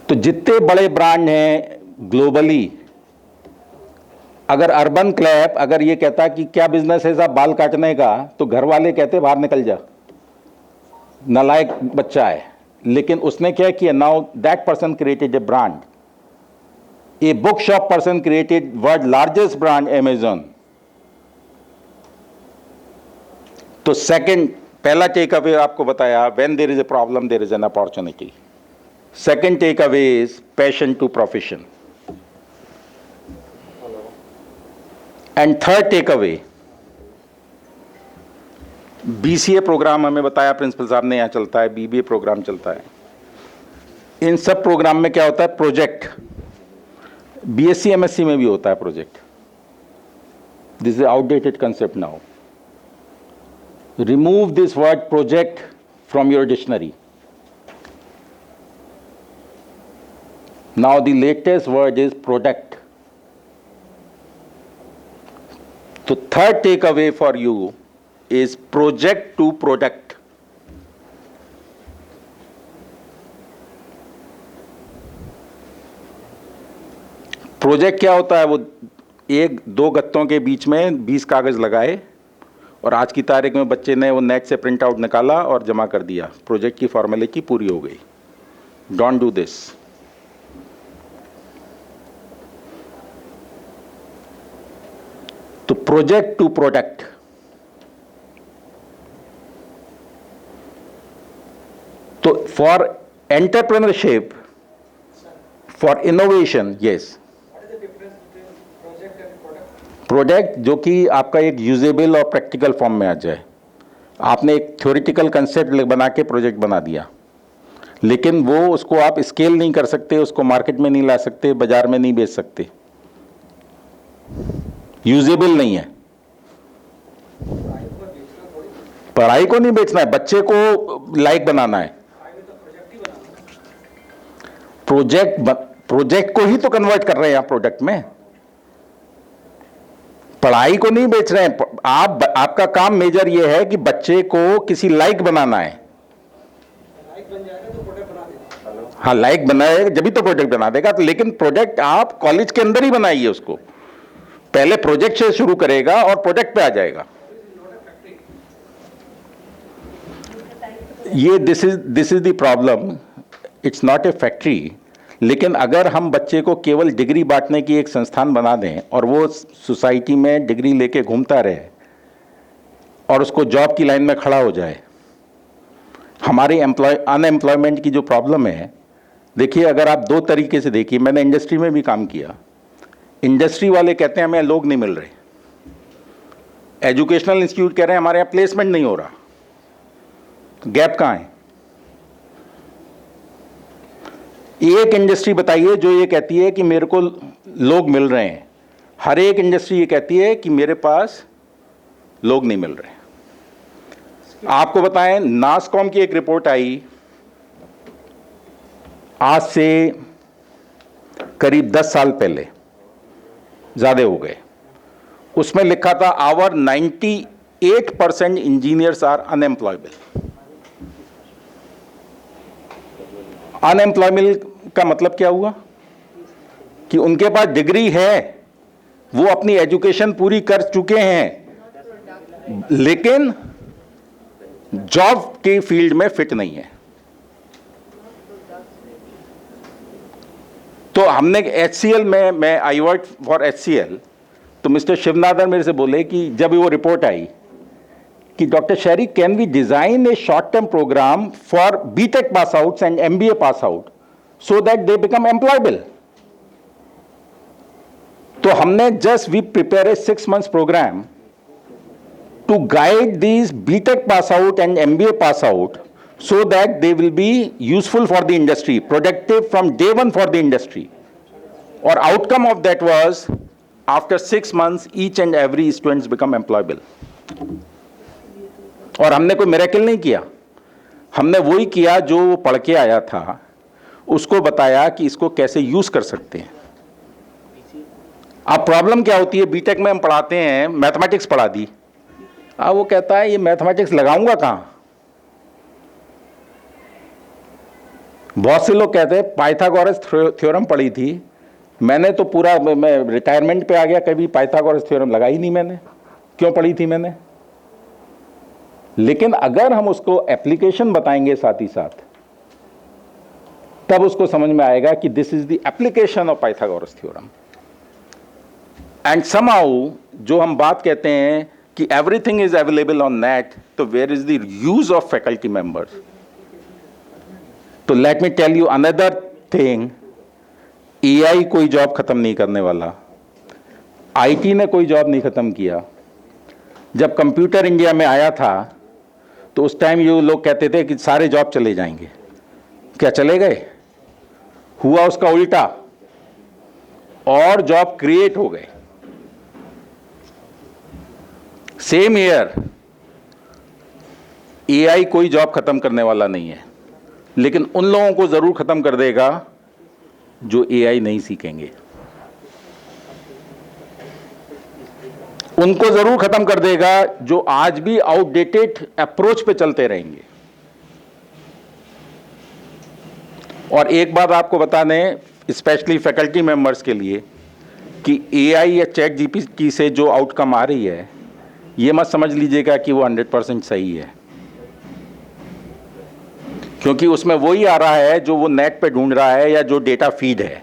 तो जितने बड़े ब्रांड हैं ग्लोबली, अगर अर्बन क्लैप अगर ये कहता कि क्या बिजनेस है साहब बाल काटने का, तो घर वाले कहते बाहर निकल जा, नालायक बच्चा है। लेकिन उसने क्या किया, now that person created a brand, a book shop person created world largest brand Amazon। तो सेकंड, पहला टेक अवे आपको बताया, when there is a problem there is an opportunity. Second take away is passion to profession. And third take away, BCA programme हमें बताया principal साहब ने, यहाँ चलता है, बीबीए प्रोग्राम चलता है। इन सब प्रोग्राम में क्या होता है, प्रोजेक्ट। बीएससी एमएससी में भी होता है project. This is outdated concept now. Remove this word project from your dictionary. Now the latest word is product. तो third take away for you is project to product। Project क्या होता है, वो एक दो गत्तों के बीच में 20 कागज लगाए और आज की तारीख में बच्चे ने वो नेट से प्रिंट आउट निकाला और जमा कर दिया, प्रोजेक्ट की फॉर्मेलिटी पूरी हो गई। Don't do this. तो प्रोजेक्ट टू प्रोडक्ट। तो for entrepreneurship, for innovation, yes, project जो कि आपका एक यूजेबल और प्रैक्टिकल फॉर्म में आ जाए। आपने एक थ्योरेटिकल कंसेप्ट बना के प्रोजेक्ट बना दिया, लेकिन वो उसको आप स्केल नहीं कर सकते, उसको मार्केट में नहीं ला सकते, बाजार में नहीं बेच सकते, यूजेबल नहीं है। पढ़ाई को नहीं बेचना है, बच्चे को लाइक बनाना है। प्रोजेक्ट को ही तो कन्वर्ट कर रहे हैं आप प्रोडक्ट में, पढ़ाई को नहीं बेच रहे हैं आप। आपका काम मेजर ये है कि बच्चे को किसी लाइक बनाना है। हाँ, लाइक बनाएगा जब भी तो प्रोडक्ट बना देगा। तो लेकिन प्रोडक्ट आप कॉलेज के अंदर ही बनाइए उसको, पहले प्रोजेक्ट से शुरू करेगा और प्रोडक्ट पे आ जाएगा। ये this is the problem, it's not a factory. लेकिन अगर हम बच्चे को केवल डिग्री बांटने की एक संस्थान बना दें और वो सोसाइटी में डिग्री लेके घूमता रहे और उसको जॉब की लाइन में खड़ा हो जाए, हमारी अनएम्प्लॉयमेंट की जो प्रॉब्लम है, देखिए अगर आप दो तरीके से देखिए, मैंने इंडस्ट्री में भी काम किया। इंडस्ट्री वाले कहते हैं हमें लोग नहीं मिल रहे, एजुकेशनल इंस्टीट्यूट कह रहे हैं हमारे यहाँ प्लेसमेंट नहीं हो रहा, तो गैप कहाँ है? एक इंडस्ट्री बताइए जो ये कहती है कि मेरे को लोग मिल रहे हैं। हर एक इंडस्ट्री ये कहती है कि मेरे पास लोग नहीं मिल रहे। आपको बताएं, नासकॉम की एक रिपोर्ट आई आज से करीब 10 साल पहले, ज़्यादा हो गए। उसमें लिखा था our 98% engineers are unemployable. Unemployable का मतलब क्या हुआ कि उनके पास डिग्री है, वो अपनी एजुकेशन पूरी कर चुके हैं, लेकिन जॉब के फील्ड में फिट नहीं है। तो हमने HCL में, मैं आई वर्क फॉर HCL, तो मिस्टर शिवनाथन मेरे से बोले कि जब वो रिपोर्ट आई कि डॉक्टर शहरी, can we design a short term programme for BTech pass outs and MBA pass out so that they become employable. तो हमने just we prepare a 6 months programme to guide these BTech pass out and MBA pass out so that they will be useful for the industry, productive from day one for the industry. Or outcome of that was, after 6 months, each and every students become employable. और हमने कोई miracle नहीं किया, हमने वही किया जो वो पढ़ के आया था, उसको बताया कि इसको कैसे यूज कर सकते हैं। अब प्रॉब्लम क्या होती है, बीटेक में हम पढ़ाते हैं, मैथमेटिक्स पढ़ा दी, अब वो कहता है ये मैथमेटिक्स लगाऊंगा कहां। बहुत से लोग कहते हैं पाइथागोरस थ्योरम पढ़ी थी, मैंने तो पूरा, मैं रिटायरमेंट पे आ गया, कभी पाइथागोरस थ्योरम लगा ही नहीं मैंने, क्यों पढ़ी थी मैंने। लेकिन अगर हम उसको एप्लीकेशन बताएंगे साथ ही साथ, तब उसको समझ में आएगा कि this is the application of Pythagoras theorem. And somehow जो हम बात कहते हैं कि everything is available on net, तो where is the use of faculty members. तो let me tell you another thing, AI कोई जॉब खत्म नहीं करने वाला, आईटी ने कोई जॉब नहीं खत्म किया। जब कंप्यूटर इंडिया में आया था तो उस टाइम ये लोग कहते थे कि सारे जॉब चले जाएंगे, क्या चले गए? हुआ उसका उल्टा, और जॉब क्रिएट हो गए। सेम ईयर, एआई कोई जॉब खत्म करने वाला नहीं है, लेकिन उन लोगों को जरूर खत्म कर देगा जो एआई नहीं सीखेंगे, उनको जरूर खत्म कर देगा जो आज भी आउटडेटेड अप्रोच पे चलते रहेंगे। और एक बात आपको बता दें, स्पेशली फैकल्टी मेंबर्स के लिए, कि एआई या चैट जीपीटी से जो आउटकम आ रही है, ये मत समझ लीजिएगा कि वो 100% सही है, क्योंकि उसमें वही आ रहा है जो वो नेट पे ढूंढ रहा है या जो डेटा फीड है।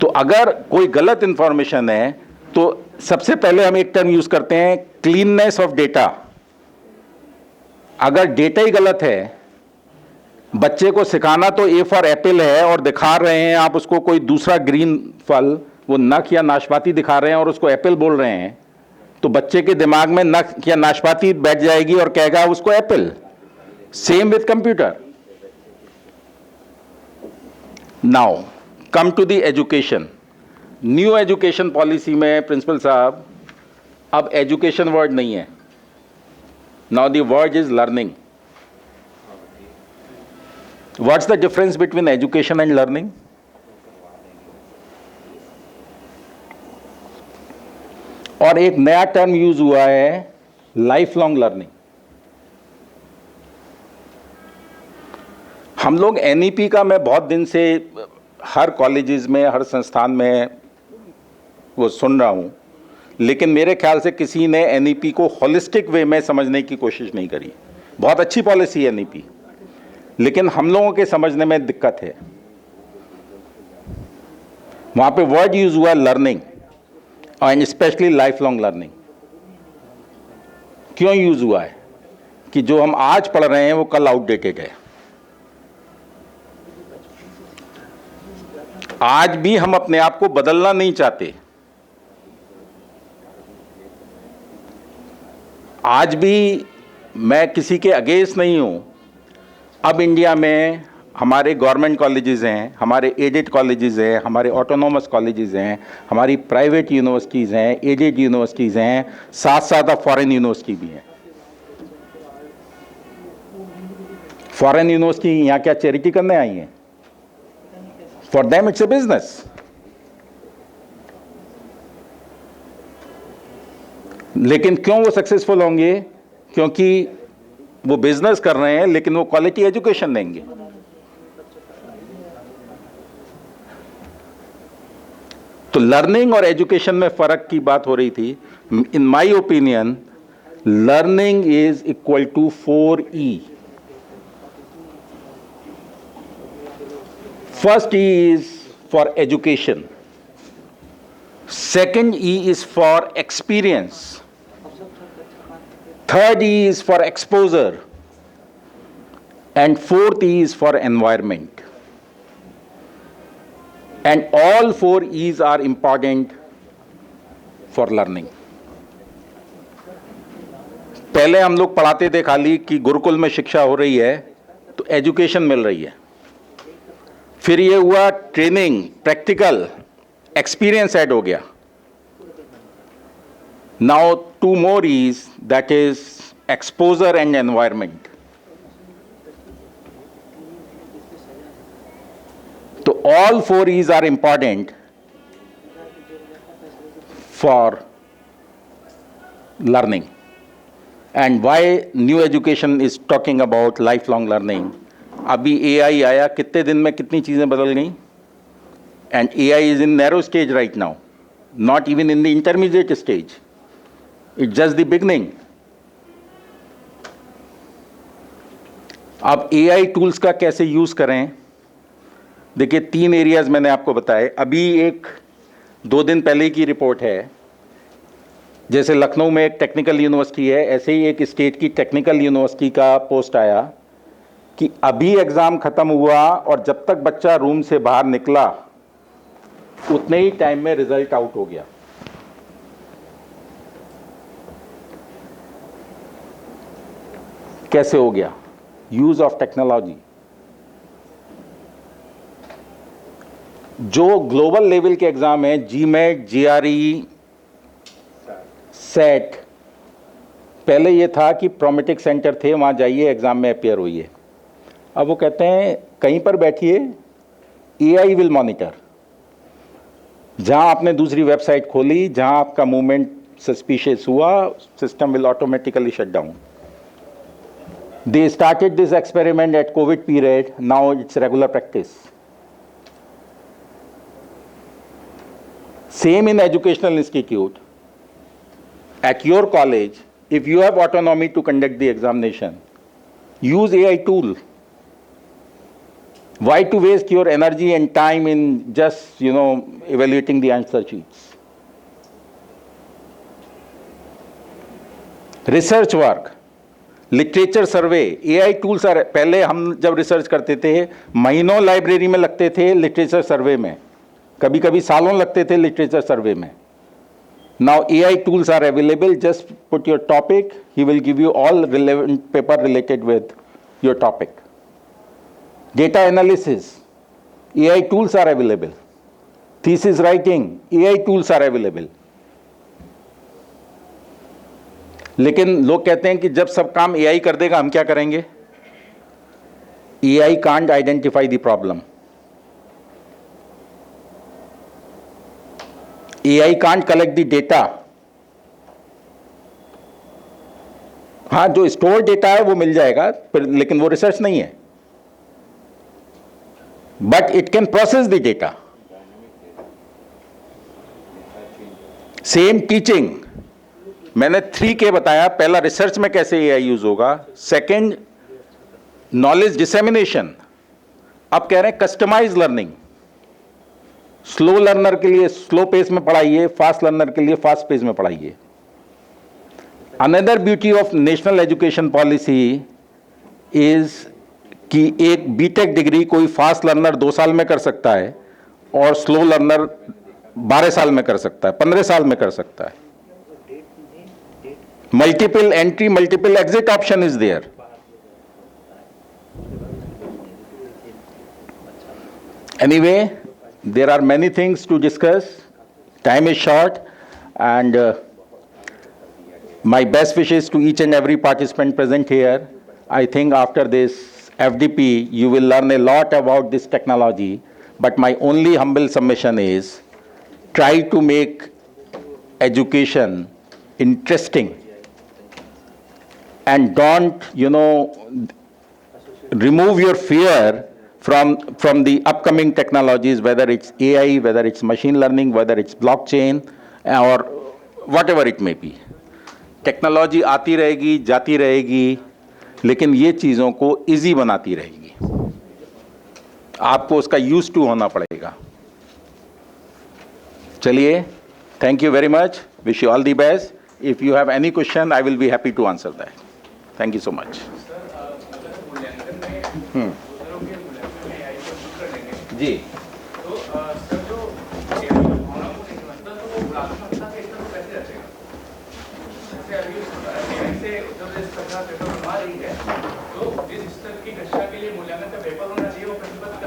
तो अगर कोई गलत इंफॉर्मेशन है तो सबसे पहले हम एक टर्म यूज करते हैं, क्लीननेस ऑफ डेटा। अगर डेटा ही गलत है, बच्चे को सिखाना तो ए फॉर एप्पल है और दिखा रहे हैं आप उसको कोई दूसरा ग्रीन फल, वो नख या नाशपाती दिखा रहे हैं और उसको एप्पल बोल रहे हैं, तो बच्चे के दिमाग में नख या नाशपाती बैठ जाएगी और कहेगा उसको apple. Same with computer. Now come to the education. New education policy में प्रिंसिपल साहब अब एजुकेशन वर्ड नहीं है, now the word is learning. What's the difference between education and learning? और एक नया टर्म यूज हुआ है, लाइफ लॉन्ग लर्निंग। हम लोग एनईपी का मैं बहुत दिन से हर कॉलेजेस में, हर संस्थान में वो सुन रहा हूं, लेकिन मेरे ख्याल से किसी ने एनईपी को होलिस्टिक वे में समझने की कोशिश नहीं करी। बहुत अच्छी पॉलिसी है एनईपी, लेकिन हम लोगों के समझने में दिक्कत है। वहां पे वर्ड यूज हुआ learning, and specially life long learning. क्यों यूज हुआ है? कि जो हम आज पढ़ रहे हैं वो कल आउटडेटेड है। आज भी हम अपने आप को बदलना नहीं चाहते, आज भी मैं किसी के अगेंस्ट नहीं हूं। अब इंडिया में हमारे गवर्नमेंट कॉलेजेस हैं, हमारे एडेड कॉलेजेस हैं, हमारे ऑटोनोमस कॉलेजेस हैं, हमारी प्राइवेट यूनिवर्सिटीज़ हैं, एडेड यूनिवर्सिटीज़ हैं, साथ साथ अब फॉरेन यूनिवर्सिटी भी हैं। फॉरेन यूनिवर्सिटी यहाँ क्या चैरिटी करने आई हैं? For them it's a business. लेकिन क्यों वो सक्सेसफुल होंगे? क्योंकि वो बिजनेस कर रहे हैं, लेकिन वो क्वालिटी एजुकेशन देंगे। तो लर्निंग और एजुकेशन में फर्क की बात हो रही थी। In my opinion, learning is equal to 4E। First E is for education. Second E is for experience. Third E is for exposure. And fourth E is for environment. And all 4 E's are important for learning. पहले हम लोग पढ़ाते थे खाली कि गुरुकुल में शिक्षा हो रही है तो एजुकेशन मिल रही है। फिर ये हुआ ट्रेनिंग, प्रैक्टिकल, एक्सपीरियंस ऐड हो गया। Now, two more E's, that is exposure and environment. So all four E's are important for learning. And why new education is talking about lifelong learning? अभी AI आया, कितने दिन में कितनी चीज़ें बदल गई? And AI is in narrow stage right now, not even in the intermediate stage. It's just the beginning. अब AI tools का कैसे यूज़ करें? देखिए 3 एरियाज मैंने आपको बताए. अभी एक 2 दिन पहले की रिपोर्ट है, जैसे लखनऊ में एक टेक्निकल यूनिवर्सिटी है, ऐसे ही एक स्टेट की टेक्निकल यूनिवर्सिटी का पोस्ट आया कि अभी एग्ज़ाम ख़त्म हुआ और जब तक बच्चा रूम से बाहर निकला उतने ही टाइम में रिजल्ट आउट हो गया. कैसे हो गया? Use of technology. जो ग्लोबल लेवल के एग्जाम है, जीमेट, जीआरई, सेट, पहले ये था कि प्रोमेटिक सेंटर थे, वहाँ जाइए एग्जाम में अपियर होइए. अब वो कहते हैं कहीं पर बैठिए, एआई विल मॉनिटर. जहाँ आपने दूसरी वेबसाइट खोली, जहाँ आपका मूवमेंट सस्पिशियस हुआ, system will automatically shut down. They started this experiment at COVID period, now it's regular practice. Same in educational institute. At your college, if you have autonomy to conduct the examination, use AI tool. Why to waste your energy and time in just, evaluating the answer sheets? Research work. Literature survey, AI tools are. पहले हम जब research करते थे महीनों library में लगते थे literature survey में, कभी कभी सालों लगते थे लिटरेचर सर्वे में. Now AI tools are available. Just put your topic, he will give you all relevant paper related with your topic. Data analysis, AI tools are available. Thesis writing, AI tools are available. लेकिन लोग कहते हैं कि जब सब काम AI कर देगा हम क्या करेंगे? AI can't identify the problem. AI can't collect the data. हाँ, जो स्टोर डेटा है वो मिल जाएगा, लेकिन वो रिसर्च नहीं है. But it can process the data. Same teaching, मैंने 3K बताया. पहला, रिसर्च में कैसे एआई यूज होगा. Second, knowledge dissemination. अब कह रहे हैं कस्टमाइज लर्निंग. स्लो लर्नर के लिए स्लो पेस में पढ़ाइए, फास्ट लर्नर के लिए फास्ट पेस में पढ़ाइए. Another beauty of national education policy is कि एक बीटेक डिग्री कोई फास्ट लर्नर 2 साल में कर सकता है और स्लो लर्नर 12 साल में कर सकता है, 15 साल में कर सकता है. Multiple entry, multiple exit option is there. Anyway, there are many things to discuss. Time is short, and my best wishes to each and every participant present here. I think after this FDP, you will learn a lot about this technology, but my only humble submission is try to make education interesting. And don't, remove your fear from the upcoming technologies, whether it's AI, whether it's machine learning, whether it's blockchain, or whatever it may be. Technology आती रहेगी, जाती रहेगी, लेकिन ये चीज़ों को easy बनाती रहेगी. आपको उसका यूज टू होना पड़ेगा. चलिए, thank you very much. Wish you all the best. If you have any question, I will be happy to answer that. Thank you so much. जी.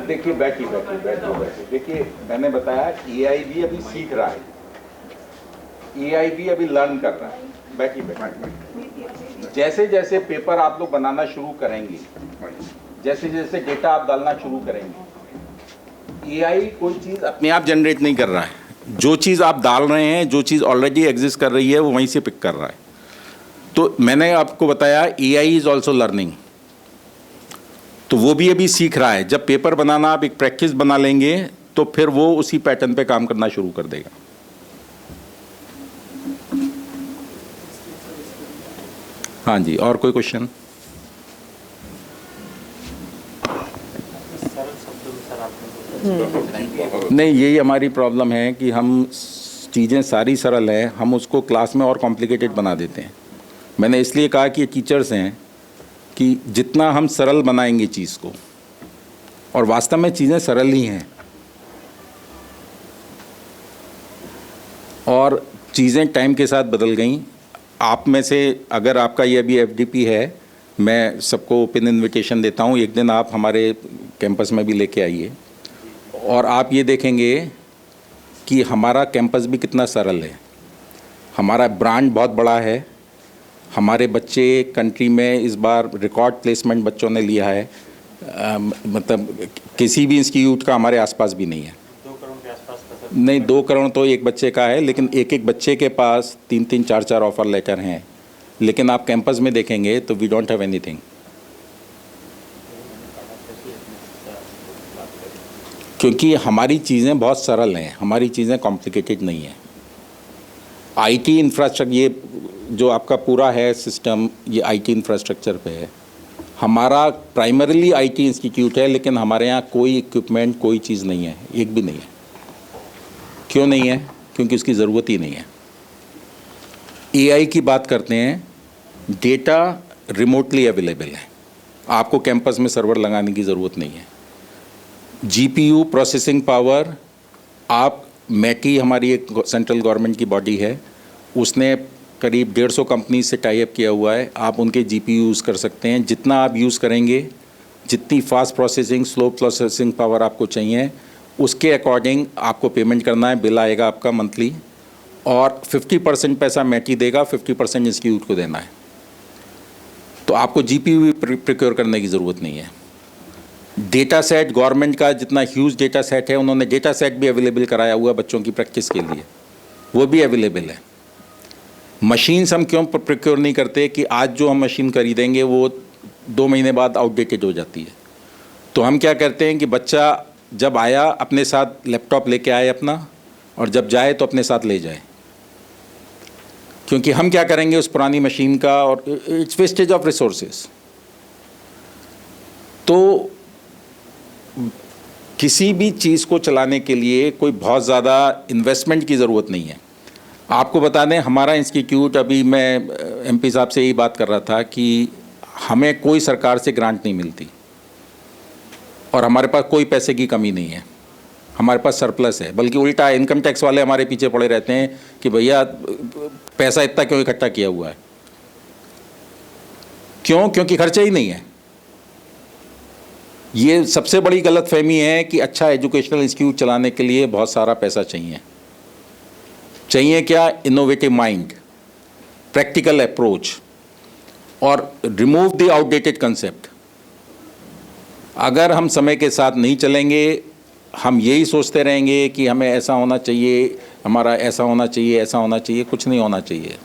देखिए, बैठिए. देखिए, मैंने बताया एआई भी अभी सीख रहा है. एआई भी अभी लर्न कर रहा है। बैठिए। जैसे जैसे पेपर आप लोग बनाना शुरू करेंगे, जैसे जैसे डेटा आप डालना शुरू करेंगे, एआई कोई चीज़ अपने आप जनरेट नहीं कर रहा है। जो चीज़ आप डाल रहे हैं, जो चीज़ ऑलरेडी एग्जिस्ट कर रही है, वो वहीं से पिक कर रहा है। तो मैंने आपको बताया एआई इज़ ऑल्सो लर्निंग, तो वो भी अभी सीख रहा है। जब पेपर बनाना आप एक प्रैक्टिस बना लेंगे तो फिर वो उसी पैटर्न पे काम करना शुरू कर देगा। हाँ जी, और कोई क्वेश्चन? नहीं, यही हमारी प्रॉब्लम है कि हम चीज़ें सारी सरल हैं, हम उसको क्लास में और कॉम्प्लिकेटेड बना देते हैं। मैंने इसलिए कहा कि ये टीचर्स हैं कि जितना हम सरल बनाएंगे चीज़ को, और वास्तव में चीज़ें सरल ही हैं, और चीज़ें टाइम के साथ बदल गई। आप में से अगर आपका ये अभी एफडीपी है, मैं सबको ओपन इनविटेशन देता हूँ, एक दिन आप हमारे कैंपस में भी लेके आइए और आप ये देखेंगे कि हमारा कैंपस भी कितना सरल है। हमारा ब्रांड बहुत बड़ा है, हमारे बच्चे कंट्री में इस बार रिकॉर्ड प्लेसमेंट बच्चों ने लिया है। मतलब किसी भी इंस्टीट्यूट का हमारे आसपास भी नहीं है। 2 करोड़ के आसपास का सर? नहीं, 2 करोड़ तो एक बच्चे का है, लेकिन एक एक बच्चे के पास 3-3, 4-4 ऑफर लेटर हैं। लेकिन आप कैंपस में देखेंगे तो वी डोंट हैव एनीथिंग। क्योंकि हमारी चीज़ें बहुत सरल हैं, हमारी चीज़ें कॉम्प्लिकेटेड नहीं हैं। आईटी इंफ्रास्ट्रक्चर, ये जो आपका पूरा है सिस्टम, ये आईटी इंफ्रास्ट्रक्चर पे है। हमारा प्राइमरीली आईटी इंस्टीट्यूट है, लेकिन हमारे यहाँ कोई इक्विपमेंट, कोई चीज़ नहीं है, एक भी नहीं है। क्यों नहीं है? क्योंकि उसकी ज़रूरत ही नहीं है। एआई की बात करते हैं, डेटा रिमोटली अवेलेबल है, आपको कैंपस में सर्वर लगाने की ज़रूरत नहीं है। जीपीयू प्रोसेसिंग पावर, आप मैटी, हमारी एक सेंट्रल गवर्नमेंट की बॉडी है, उसने करीब 150 कंपनी से टाई अप किया हुआ है। आप उनके जीपीयू यूज़ कर सकते हैं। जितना आप यूज़ करेंगे, जितनी fast processing, slow processing power आपको चाहिए, उसके अकॉर्डिंग आपको पेमेंट करना है। बिल आएगा आपका मंथली, और 50% पैसा मैटी देगा, 50% इंस्टीट्यूट को देना है। तो आपको जीपीयू भी प्रिक्योर करने की ज़रूरत नहीं है। डेटा सेट, गवर्नमेंट का जितना ह्यूज डेटा सेट है, उन्होंने डेटा सेट भी अवेलेबल कराया हुआ है बच्चों की प्रैक्टिस के लिए, वो भी अवेलेबल है। मशीन्स हम क्यों प्रिक्योर नहीं करते कि आज जो हम मशीन खरीदेंगे वो 2 महीने बाद आउटडेटेड हो जाती है। तो हम क्या करते हैं कि बच्चा जब आया अपने साथ लैपटॉप लेके आए अपना, और जब जाए तो अपने साथ ले जाए। क्योंकि हम क्या करेंगे उस पुरानी मशीन का, और इट्स वेस्टेज ऑफ रिसोर्सेज। तो किसी भी चीज़ को चलाने के लिए कोई बहुत ज़्यादा इन्वेस्टमेंट की ज़रूरत नहीं है। आपको बता दें, हमारा इंस्टीट्यूट, अभी मैं एमपी साहब से यही बात कर रहा था कि हमें कोई सरकार से ग्रांट नहीं मिलती, और हमारे पास कोई पैसे की कमी नहीं है, हमारे पास सरप्लस है। बल्कि उल्टा इनकम टैक्स वाले हमारे पीछे पड़े रहते हैं कि भैया पैसा इतना क्यों इकट्ठा किया हुआ है। क्यों? क्योंकि खर्चा ही नहीं है। ये सबसे बड़ी गलतफहमी है कि अच्छा एजुकेशनल इंस्टीट्यूट चलाने के लिए बहुत सारा पैसा चाहिए। चाहिए क्या? इनोवेटिव माइंड, प्रैक्टिकल अप्रोच, और रिमूव द आउटडेटेड कंसेप्ट। अगर हम समय के साथ नहीं चलेंगे, हम यही सोचते रहेंगे कि हमें ऐसा होना चाहिए, हमारा ऐसा होना चाहिए, ऐसा होना चाहिए, कुछ नहीं होना चाहिए।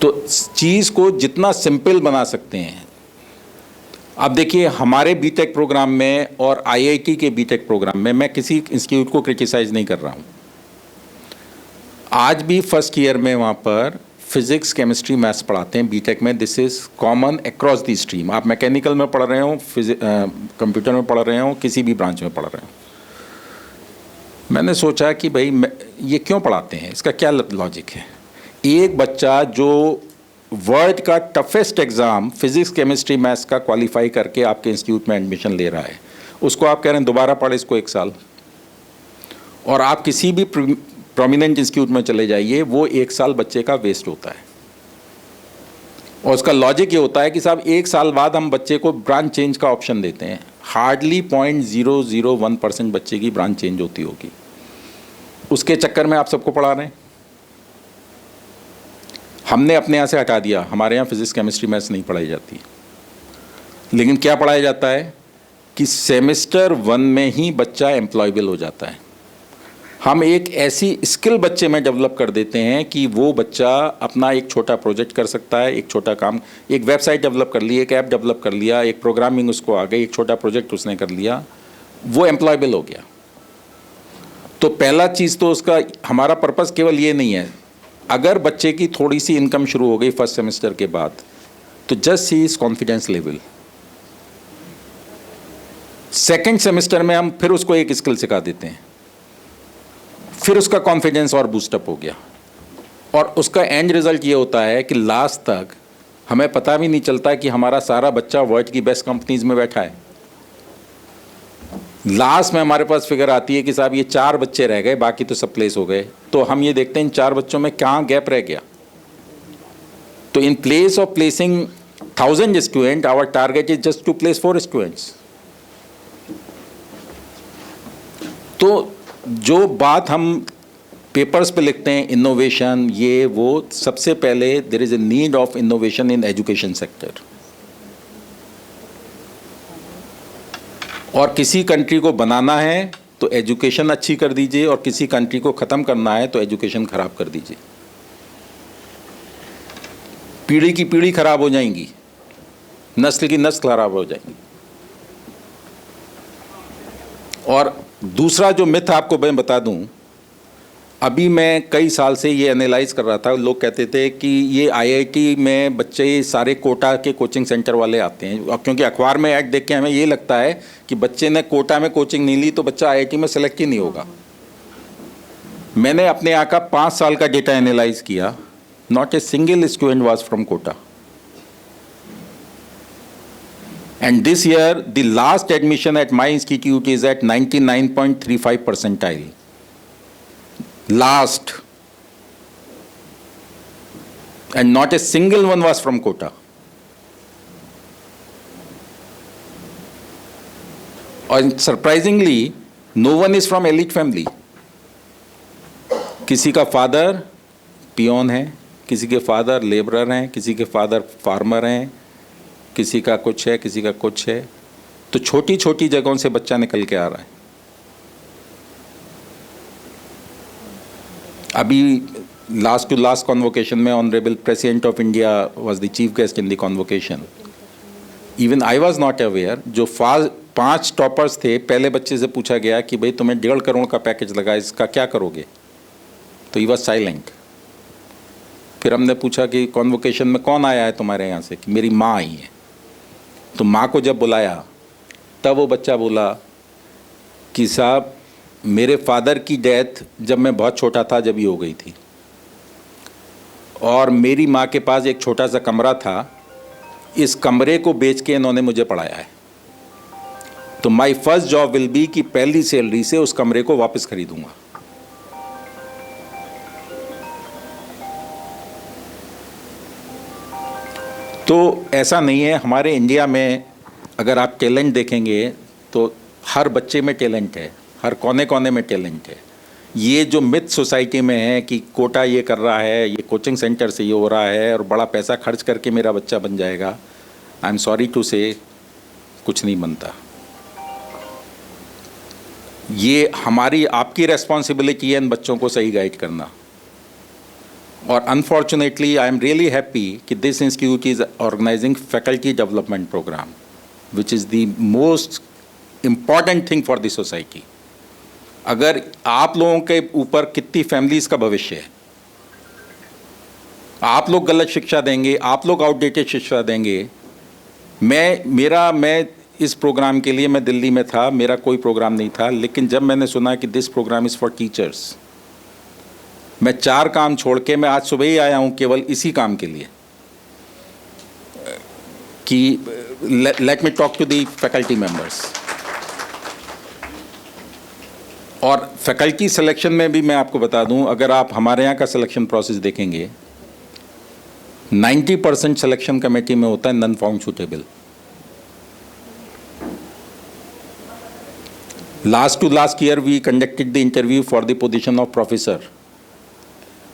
तो चीज़ को जितना सिंपल बना सकते हैं। अब देखिए, हमारे बीटेक प्रोग्राम में और आईआईटी के बीटेक प्रोग्राम में, मैं किसी इंस्टीट्यूट को क्रिटिसाइज नहीं कर रहा हूँ, आज भी फर्स्ट ईयर में वहाँ पर फिजिक्स, केमिस्ट्री, मैथ्स पढ़ाते हैं बीटेक में। This is common across the stream. आप मैकेनिकल में पढ़ रहे हो, कंप्यूटर में पढ़ रहे हो, किसी भी ब्रांच में पढ़ रहे हो। मैंने सोचा कि भाई ये क्यों पढ़ाते हैं, इसका क्या लॉजिक है। एक बच्चा जो वर्ल्ड का toughest exam physics, chemistry, maths का क्वालिफाई करके आपके इंस्टीट्यूट में एडमिशन ले रहा है, उसको आप कह रहे हैं दोबारा पढ़े इसको 1 साल, और आप किसी भी प्रोमिनेंट इंस्टीट्यूट में चले जाइए, वो 1 साल बच्चे का वेस्ट होता है। और उसका लॉजिक ये होता है कि साहब 1 साल बाद हम बच्चे को ब्रांच चेंज का ऑप्शन देते हैं। हार्डली 0.001% बच्चे की ब्रांच चेंज होती होगी। उसके चक्कर में आप सबको पढ़ा रहे हैं। हमने अपने यहाँ से हटा दिया, हमारे यहाँ फिजिक्स केमिस्ट्री मैथ्स नहीं पढ़ाई जाती। लेकिन क्या पढ़ाया जाता है कि सेमेस्टर 1 में ही बच्चा एम्प्लॉयबल हो जाता है। हम एक ऐसी स्किल बच्चे में डेवलप कर देते हैं कि वो बच्चा अपना एक छोटा प्रोजेक्ट कर सकता है, एक छोटा काम, एक वेबसाइट डेवलप कर ली, एक ऐप डेवलप कर लिया, एक प्रोग्रामिंग उसको आ गई, एक छोटा प्रोजेक्ट उसने कर लिया, वो एम्प्लॉयबल हो गया। तो पहला चीज़ तो उसका, हमारा पर्पस केवल ये नहीं है, अगर बच्चे की थोड़ी सी इनकम शुरू हो गई फर्स्ट सेमेस्टर के बाद, तो just see is confidence level. Second semester में हम फिर उसको एक स्किल सिखा देते हैं, फिर उसका कॉन्फिडेंस और बूस्टअप हो गया, और उसका एंड रिजल्ट ये होता है कि लास्ट तक हमें पता भी नहीं चलता कि हमारा सारा बच्चा वर्ल्ड की बेस्ट कंपनीज में बैठा है। लास्ट में हमारे पास फिगर आती है कि साहब ये 4 बच्चे रह गए, बाकी तो सब प्लेस हो गए। तो हम ये देखते हैं इन 4 बच्चों में कहाँ गैप रह गया। तो in place of placing 1000 student, our target is just to place 4 students. तो जो बात हम पेपर्स पे लिखते हैं, इनोवेशन, ये वो, सबसे पहले there is a need of innovation in education sector. और किसी कंट्री को बनाना है तो एजुकेशन अच्छी कर दीजिए, और किसी कंट्री को ख़त्म करना है तो एजुकेशन ख़राब कर दीजिए। पीढ़ी की पीढ़ी खराब हो जाएंगी, नस्ल की नस्ल खराब हो जाएंगी। और दूसरा जो मिथ आपको मैं बता दूं, अभी मैं कई साल से ये एनालाइज कर रहा था। लोग कहते थे कि ये आईआईटी में बच्चे सारे कोटा के कोचिंग सेंटर वाले आते हैं, और क्योंकि अखबार में ऐड देख के हमें ये लगता है कि बच्चे ने कोटा में कोचिंग नहीं ली तो बच्चा आईआईटी में सेलेक्ट ही नहीं होगा। मैंने अपने यहाँ का 5 साल का डेटा एनालाइज किया, not a single student was from Kota. And this year, the last admission at my institute is at 99.35 percentile. Last. And not a single one was from Kota. And surprisingly, no one is from elite family. किसी का father peon है, किसी के father labourer हैं, किसी के father farmer हैं, किसी का कुछ है, किसी का कुछ है। तो छोटी छोटी जगहों से बच्चा निकल के आ रहा है। अभी लास्ट टू लास्ट कॉन्वोकेशन में honourable president of India was the chief guest in the convocation. Even I was not aware. जो 5 टॉपर्स थे, पहले बच्चे से पूछा गया कि भाई तुम्हें 1.5 करोड़ का पैकेज लगा, इसका क्या करोगे? तो ही वाज साइलेंट। फिर हमने पूछा कि कॉन्वोकेशन में कौन आया है तुम्हारे यहाँ से? कि मेरी माँ आई है। तो माँ को जब बुलाया तब वो बच्चा बोला कि साहब मेरे फादर की डेथ जब मैं बहुत छोटा था जब ही हो गई थी, और मेरी माँ के पास एक छोटा सा कमरा था, इस कमरे को बेच के इन्होंने मुझे पढ़ाया है। तो my first job will be कि पहली सैलरी से उस कमरे को वापस खरीदूंगा। तो ऐसा नहीं है। हमारे इंडिया में अगर आप टैलेंट देखेंगे तो हर बच्चे में टैलेंट है, हर कोने कोने में टैलेंट है। ये जो मिथ सोसाइटी में है कि कोटा ये कर रहा है, ये कोचिंग सेंटर से ये हो रहा है और बड़ा पैसा खर्च करके मेरा बच्चा बन जाएगा, आई एम सॉरी टू से, कुछ नहीं बनता। ये हमारी आपकी रेस्पॉन्सिबिलिटी है इन बच्चों को सही गाइड करना। और unfortunately I am really happy कि this institute is organising faculty development programme which is the most important thing for the society. अगर आप लोगों के ऊपर कितनी फैमिलीज़ का भविष्य है, आप लोग गलत शिक्षा देंगे, आप लोग आउटडेटेड शिक्षा देंगे। मैं इस प्रोग्राम के लिए मैं दिल्ली में था, मेरा कोई प्रोग्राम नहीं था, लेकिन जब मैंने सुना कि this programme is for teachers, मैं 4 काम छोड़ के मैं आज सुबह ही आया हूँ केवल इसी काम के लिए कि let me talk to the faculty members. और फैकल्टी सिलेक्शन में भी मैं आपको बता दूं, अगर आप हमारे यहाँ का सिलेक्शन प्रोसेस देखेंगे, 90% सिलेक्शन कमेटी में होता है non found suitable. Last to last year, we conducted the interview for the position of professor.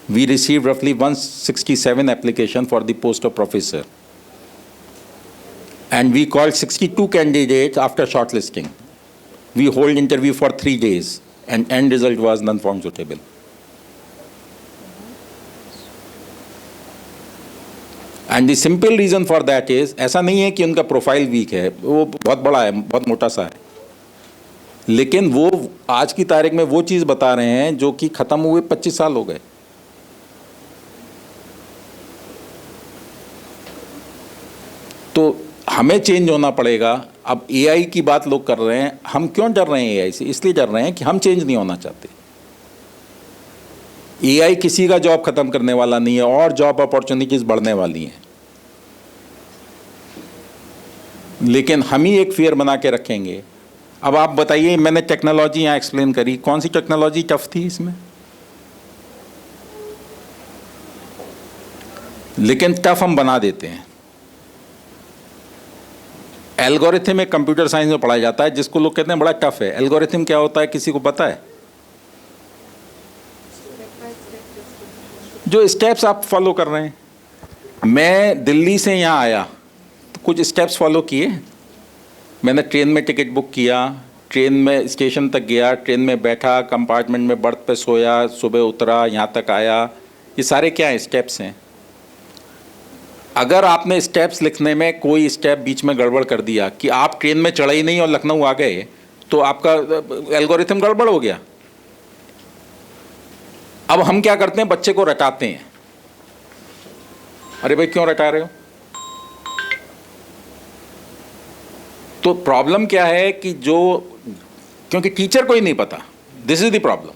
We received roughly 167 applications for the post of professor. And we called 62 candidates after shortlisting. We hold interview for 3 days, and end result was none found suitable. And the simple reason for that is, ऐसा नहीं है कि उनका profile weak है, वो बहुत बड़ा है, बहुत मोटा सा है, लेकिन वो आज की तारीख में वो चीज़ बता रहे हैं जो कि ख़त्म हुए 25 साल हो गए. तो हमें चेंज होना पड़ेगा. अब एआई की बात लोग कर रहे हैं, हम क्यों डर रहे हैं एआई से? इसलिए डर रहे हैं कि हम चेंज नहीं होना चाहते. एआई किसी का जॉब खत्म करने वाला नहीं है, और जॉब अपॉर्चुनिटीज बढ़ने वाली हैं, लेकिन हम ही एक फेयर बना के रखेंगे. अब आप बताइए, मैंने टेक्नोलॉजी यहाँ एक्सप्लेन करी, कौन सी टेक्नोलॉजी टफ थी इसमें? लेकिन टफ हम बना देते हैं. एल्गोरिथम एक कंप्यूटर साइंस में पढ़ाया जाता है, जिसको लोग कहते हैं बड़ा टफ है. एल्गोरिथम क्या होता है, किसी को पता है? जो स्टेप्स आप फॉलो कर रहे हैं. मैं दिल्ली से यहाँ आया तो कुछ स्टेप्स फॉलो किए. मैंने ट्रेन में टिकट बुक किया, ट्रेन में स्टेशन तक गया, ट्रेन में बैठा, कंपार्टमेंट में बर्थ पे सोया, सुबह उतरा, यहाँ तक आया. ये सारे क्या हैं? स्टेप्स हैं. अगर आपने स्टेप्स लिखने में कोई स्टेप बीच में गड़बड़ कर दिया कि आप ट्रेन में चढ़े ही नहीं और लखनऊ आ गए, तो आपका एल्गोरिथम गड़बड़ हो गया. अब हम क्या करते हैं, बच्चे को रटाते हैं. अरे भाई क्यों रटा रहे हो? तो प्रॉब्लम क्या है कि जो, क्योंकि टीचर को ही नहीं पता. This is the problem.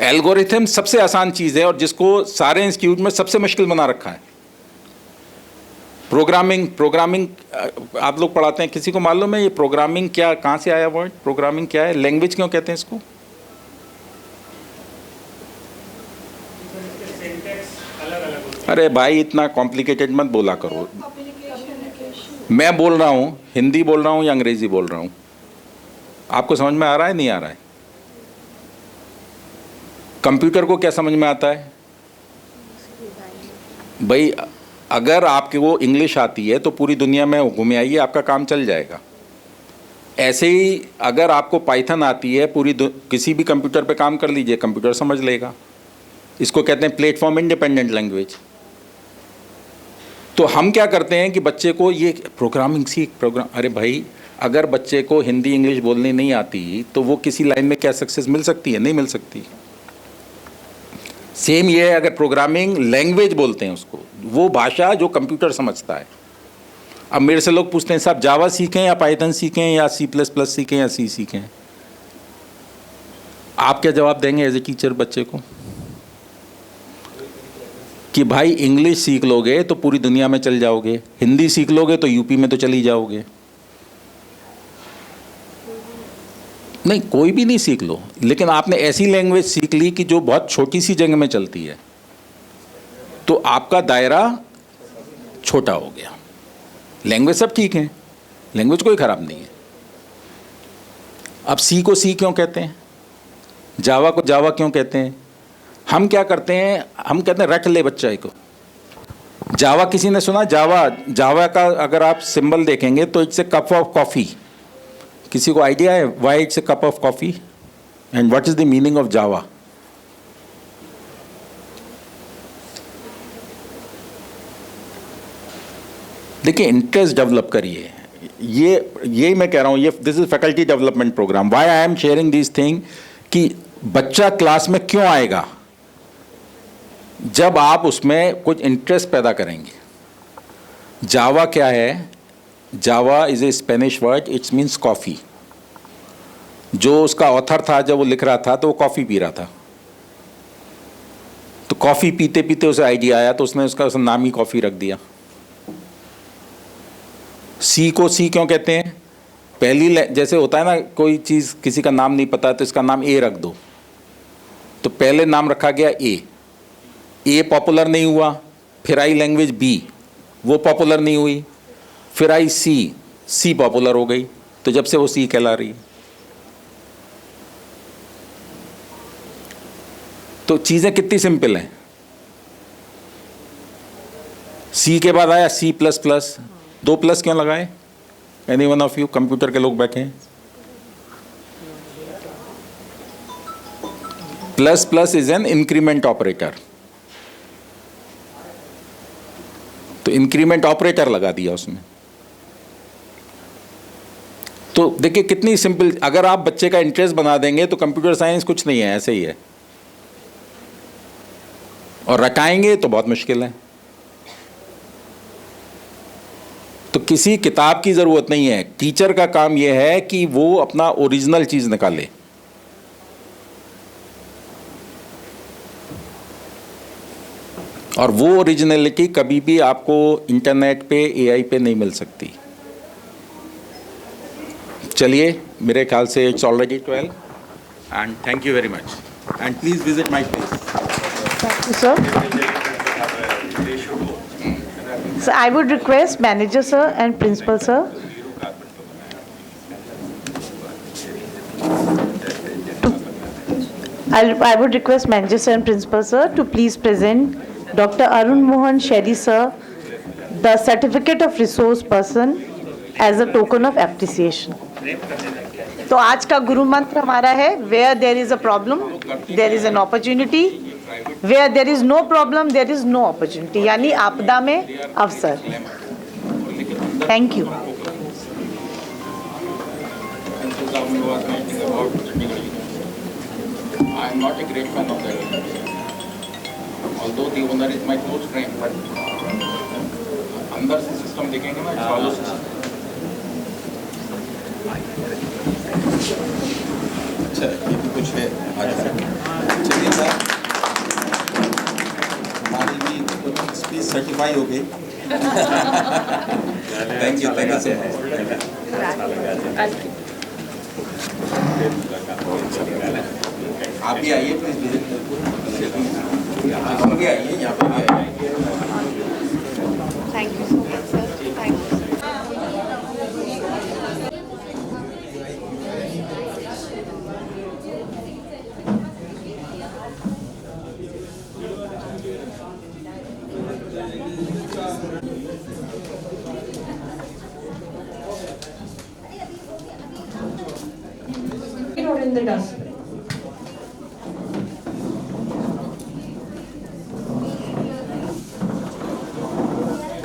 Algorithm सबसे आसान चीज है और जिसको सारे इंस्टीट्यूट में सबसे मुश्किल बना रखा है. प्रोग्रामिंग आप लोग पढ़ाते हैं, किसी को मालूम है ये प्रोग्रामिंग क्या, कहाँ से आया वर्ड? प्रोग्रामिंग क्या है? लैंग्वेज क्यों कहते हैं इसको? अरे भाई इतना कॉम्प्लिकेटेड मत बोला करो. मैं बोल रहा हूँ, हिंदी बोल रहा हूँ या अंग्रेजी बोल रहा हूँ, आपको समझ में आ रहा है, नहीं आ रहा है? कंप्यूटर को क्या समझ में आता है भाई? अगर आपके वो इंग्लिश आती है तो पूरी दुनिया में घूमे आइए, आपका काम चल जाएगा. ऐसे ही अगर आपको पाइथन आती है, किसी भी कंप्यूटर पे काम कर लीजिए, कंप्यूटर समझ लेगा. इसको कहते हैं प्लेटफॉर्म इंडिपेंडेंट लैंग्वेज. तो हम क्या करते हैं कि बच्चे को ये प्रोग्रामिंग सीख. अरे भाई अगर बच्चे को हिंदी इंग्लिश बोलनी नहीं आती तो वो किसी लाइन में क्या सक्सेस मिल सकती है? नहीं मिल सकती. सेम ये है, अगर प्रोग्रामिंग लैंग्वेज बोलते हैं उसको, वो भाषा जो कंप्यूटर समझता है. अब मेरे से लोग पूछते हैं साहब जावा सीखें या पाइथन सीखें या C++ सीखें या सी सीखें? आप क्या जवाब देंगे एज ए टीचर बच्चे को? कि भाई इंग्लिश सीख लोगे तो पूरी दुनिया में चल जाओगे, हिंदी सीख लोगे तो यूपी में तो चली जाओगे. नहीं, कोई भी नहीं सीख लो, लेकिन आपने ऐसी लैंग्वेज सीख ली कि जो बहुत छोटी सी जगह में चलती है, तो आपका दायरा छोटा हो गया. लैंग्वेज सब ठीक है, लैंग्वेज कोई ख़राब नहीं है. अब सी को सी क्यों कहते हैं, जावा को जावा क्यों कहते हैं? हम क्या करते हैं, हम कहते हैं रट ले बच्चा को. जावा किसी ने सुना? जावा का अगर आप सिंबल देखेंगे तो it's a cup of coffee. किसी को आइडिया है why it's a cup of coffee and what is the meaning of Java? देखिए, इंटरेस्ट डेवलप करिए. यही मैं कह रहा हूँ, ये this is faculty development programme. Why I am sharing this thing कि बच्चा क्लास में क्यों आएगा? जब आप उसमें कुछ इंटरेस्ट पैदा करेंगे. जावा क्या है? Java is a Spanish word, it's means coffee. जो उसका ऑथर था जब वो लिख रहा था तो वो कॉफ़ी पी रहा था, तो कॉफ़ी पीते पीते उसे आइडिया आया तो उसने उसका नाम ही कॉफ़ी रख दिया. सी को सी क्यों कहते हैं? पहली जैसे होता है ना, कोई चीज़ किसी का नाम नहीं पता तो इसका नाम ए रख दो, तो पहले नाम रखा गया ए पॉपुलर नहीं हुआ. फिर आई लैंग्वेज बी, वो पॉपुलर नहीं हुई. फिर आई सी सी पॉपुलर हो गई, तो जब से वो सी कहला रही है। तो चीजें कितनी सिंपल हैं। सी के बाद आया सी प्लस प्लस, 2 प्लस क्यों लगाए? Any one of you, computer के लोग बैठे हैं। Plus plus is an increment operator, तो इंक्रीमेंट ऑपरेटर लगा दिया उसमें। तो देखिए कितनी सिंपल, अगर आप बच्चे का इंटरेस्ट बना देंगे तो कंप्यूटर साइंस कुछ नहीं है, ऐसे ही है। और रटाएंगे तो बहुत मुश्किल है। तो किसी किताब की जरूरत नहीं है, टीचर का काम यह है कि वो अपना ओरिजिनल चीज निकाले। और वो ओरिजिनलिटी कभी भी आपको इंटरनेट पे, एआई पे नहीं मिल सकती। चलिए, मेरे ख्याल से it's already 12 and thank you very much and please visit my place. Thank you, sir. So I would request manager sir and principal sir. I would request manager sir and principal sir to please present Dr. Arun Mohan Sherry sir the certificate of resource person as a token of appreciation. तो आज का गुरु मंत्र हमारा है, where there is a problem, there is an opportunity. Where there is no problem, there is no opportunity. यानी आपदा में अवसर। Thank you. I am not a great fan of that university. Although the owner is my close friend, but अंदर से system देखेंगे ना, follow system. अच्छा, ये भी कुछ है। चलिए सर, हमारी भी स्पीच सर्टिफाई हो गई। Thank you so much. आप भी आइए प्लीज, हम भी आइए, यहाँ पर भी आइए। Thank you so much, sir. Thank you. Or in the dustbin.